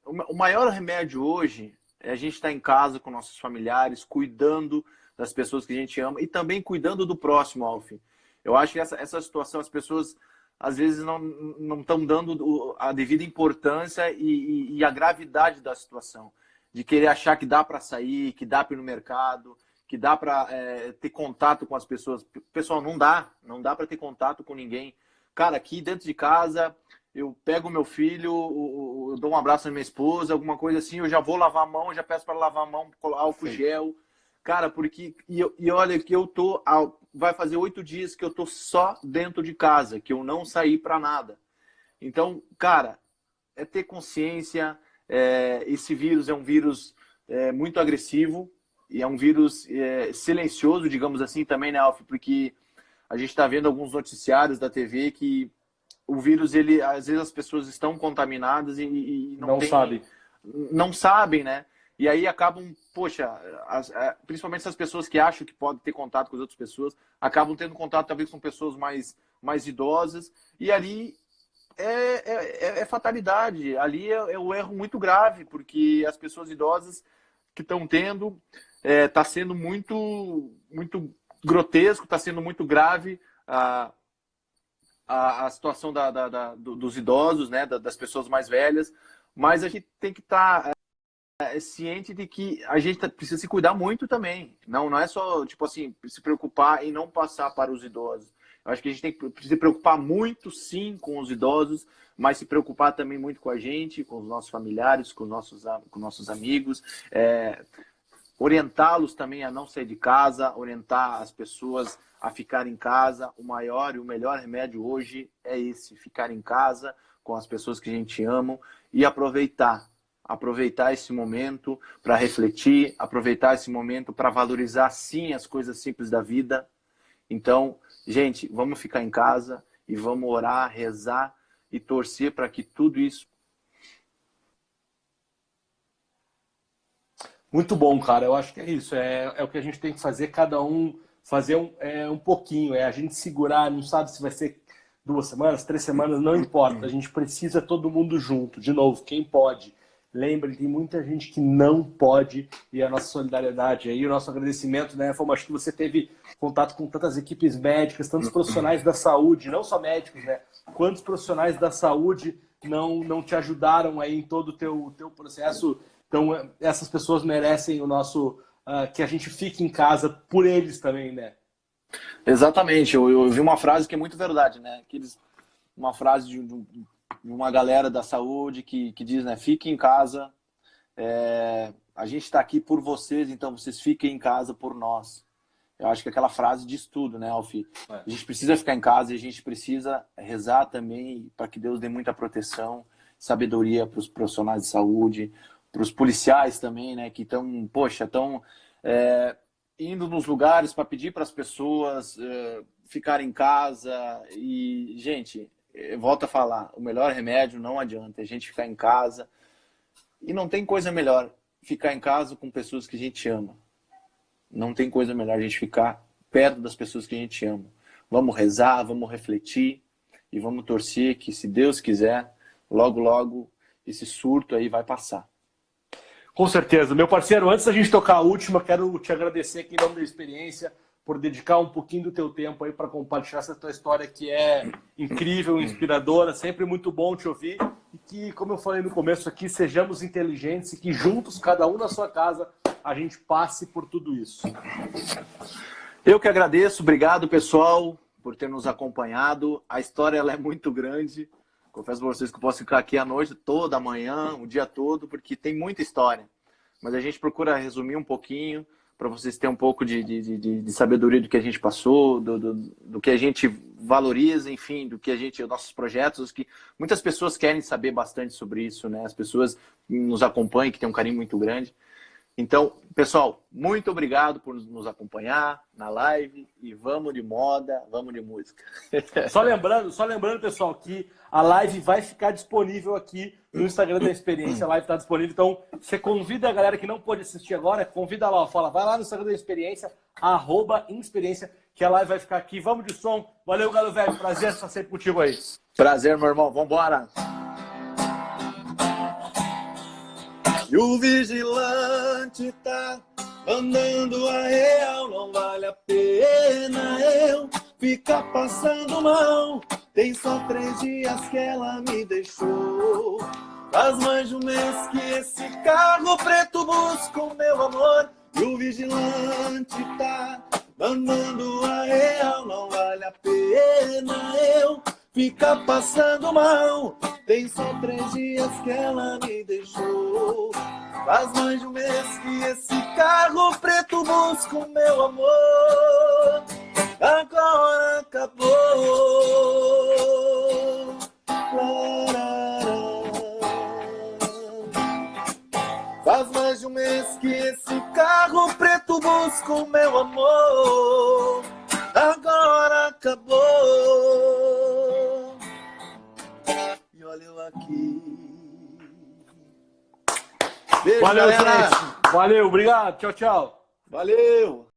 o maior remédio hoje é a gente estar em casa com nossos familiares, cuidando das pessoas que a gente ama e também cuidando do próximo, Alfim. Eu acho que essa situação, as pessoas às vezes não estão dando a devida importância e a gravidade da situação. De querer achar que dá para sair, que dá para ir no mercado, que dá para ter contato com as pessoas. Pessoal, não dá para ter contato com ninguém. Cara, aqui dentro de casa, eu pego o meu filho, eu dou um abraço na minha esposa, alguma coisa assim, eu já vou lavar a mão, já peço para lavar a mão, álcool gel. Cara, porque... E olha que eu tô... Vai fazer 8 dias que eu tô só dentro de casa, que eu não saí para nada. Então, cara, é ter consciência. Esse vírus é um vírus muito agressivo e é um vírus silencioso, digamos assim, também, né, Alf? Porque a gente está vendo alguns noticiários da TV que o vírus, às vezes as pessoas estão contaminadas e não sabem, né? E aí acabam, poxa, principalmente essas pessoas que acham que podem ter contato com as outras pessoas, acabam tendo contato talvez com pessoas mais idosas, e ali é fatalidade, ali é um erro muito grave, porque as pessoas idosas que estão tendo, está sendo muito, muito grotesco, está sendo muito grave a situação dos idosos, né, das pessoas mais velhas, mas a gente tem que estar ciente de que a gente precisa se cuidar muito também. Não é só, tipo assim, se preocupar em não passar para os idosos. Eu acho que a gente tem que se preocupar muito, sim, com os idosos, mas se preocupar também muito com a gente, com os nossos familiares, com nossos amigos, orientá-los também a não sair de casa, orientar as pessoas a ficar em casa. O maior e o melhor remédio hoje é esse, ficar em casa com as pessoas que a gente ama e aproveitar esse momento para refletir, aproveitar esse momento para valorizar, sim, as coisas simples da vida. Então, gente, vamos ficar em casa e vamos orar, rezar e torcer para que tudo isso... Muito bom, cara. Eu acho que é isso. É o que a gente tem que fazer, cada um fazer um pouquinho. A gente segurar, não sabe se vai ser 2 semanas, 3 semanas, não importa. A gente precisa todo mundo junto. De novo, quem pode. Lembre, tem muita gente que não pode, e a nossa solidariedade aí, o nosso agradecimento, né, Foma? Acho que você teve contato com tantas equipes médicas, tantos profissionais da saúde, não só médicos, né? Quantos profissionais da saúde não te ajudaram aí em todo o teu processo? Então, essas pessoas merecem o nosso... que a gente fique em casa por eles também, né? Exatamente. Eu vi uma frase que é muito verdade, né? Uma frase de uma galera da saúde que diz, né? Fique em casa, a gente está aqui por vocês, então vocês fiquem em casa por nós. Eu acho que aquela frase diz tudo, né, Alfi? A gente precisa ficar em casa e a gente precisa rezar também para que Deus dê muita proteção, sabedoria para os profissionais de saúde, para os policiais também, né, que estão indo nos lugares para pedir para as pessoas ficarem em casa. E, gente, eu volto a falar, o melhor remédio não adianta, a gente ficar em casa. E não tem coisa melhor, ficar em casa com pessoas que a gente ama. Não tem coisa melhor a gente ficar perto das pessoas que a gente ama. Vamos rezar, vamos refletir e vamos torcer que, se Deus quiser, logo, logo, esse surto aí vai passar. Com certeza. Meu parceiro, antes da gente tocar a última, quero te agradecer aqui em nome da experiência por dedicar um pouquinho do teu tempo aí para compartilhar essa tua história que é incrível, inspiradora, sempre muito bom te ouvir e que, como eu falei no começo aqui, sejamos inteligentes e que juntos, cada um na sua casa, a gente passe por tudo isso. Eu que agradeço, obrigado pessoal por ter nos acompanhado. A história ela é muito grande. Confesso para vocês que eu posso ficar aqui a noite toda, amanhã, o dia todo, porque tem muita história. Mas a gente procura resumir um pouquinho para vocês terem um pouco de sabedoria do que a gente passou, do que a gente valoriza, enfim, do que a gente, nossos projetos, que muitas pessoas querem saber bastante sobre isso, né? As pessoas nos acompanham, que têm um carinho muito grande. Então, pessoal, muito obrigado por nos acompanhar na live e vamos de moda, vamos de música. Só lembrando, pessoal, que a live vai ficar disponível aqui no Instagram da Experiência. A live está disponível, então você convida a galera que não pôde assistir agora, convida lá, fala, vai lá no Instagram da Experiência, @Inexperiência, que a live vai ficar aqui. Vamos de som. Valeu, Galo Velho. Prazer estar sempre contigo aí. Prazer, meu irmão. Vambora. E o vigilante tá andando a real, não vale a pena eu ficar passando mal. Tem só 3 dias que ela me deixou. Faz mais de um mês que esse carro preto busca o meu amor. E o vigilante tá andando a real, não vale a pena eu ficar passando mal. Tem só 3 dias que ela me deixou. Faz mais de um mês que esse carro preto busca o meu amor. Agora acabou. Faz mais de um mês que esse carro preto busca o meu amor. Agora acabou. E olha eu aqui. Beijo, Valeu, galera. gente. Valeu, obrigado. Tchau, tchau. Valeu.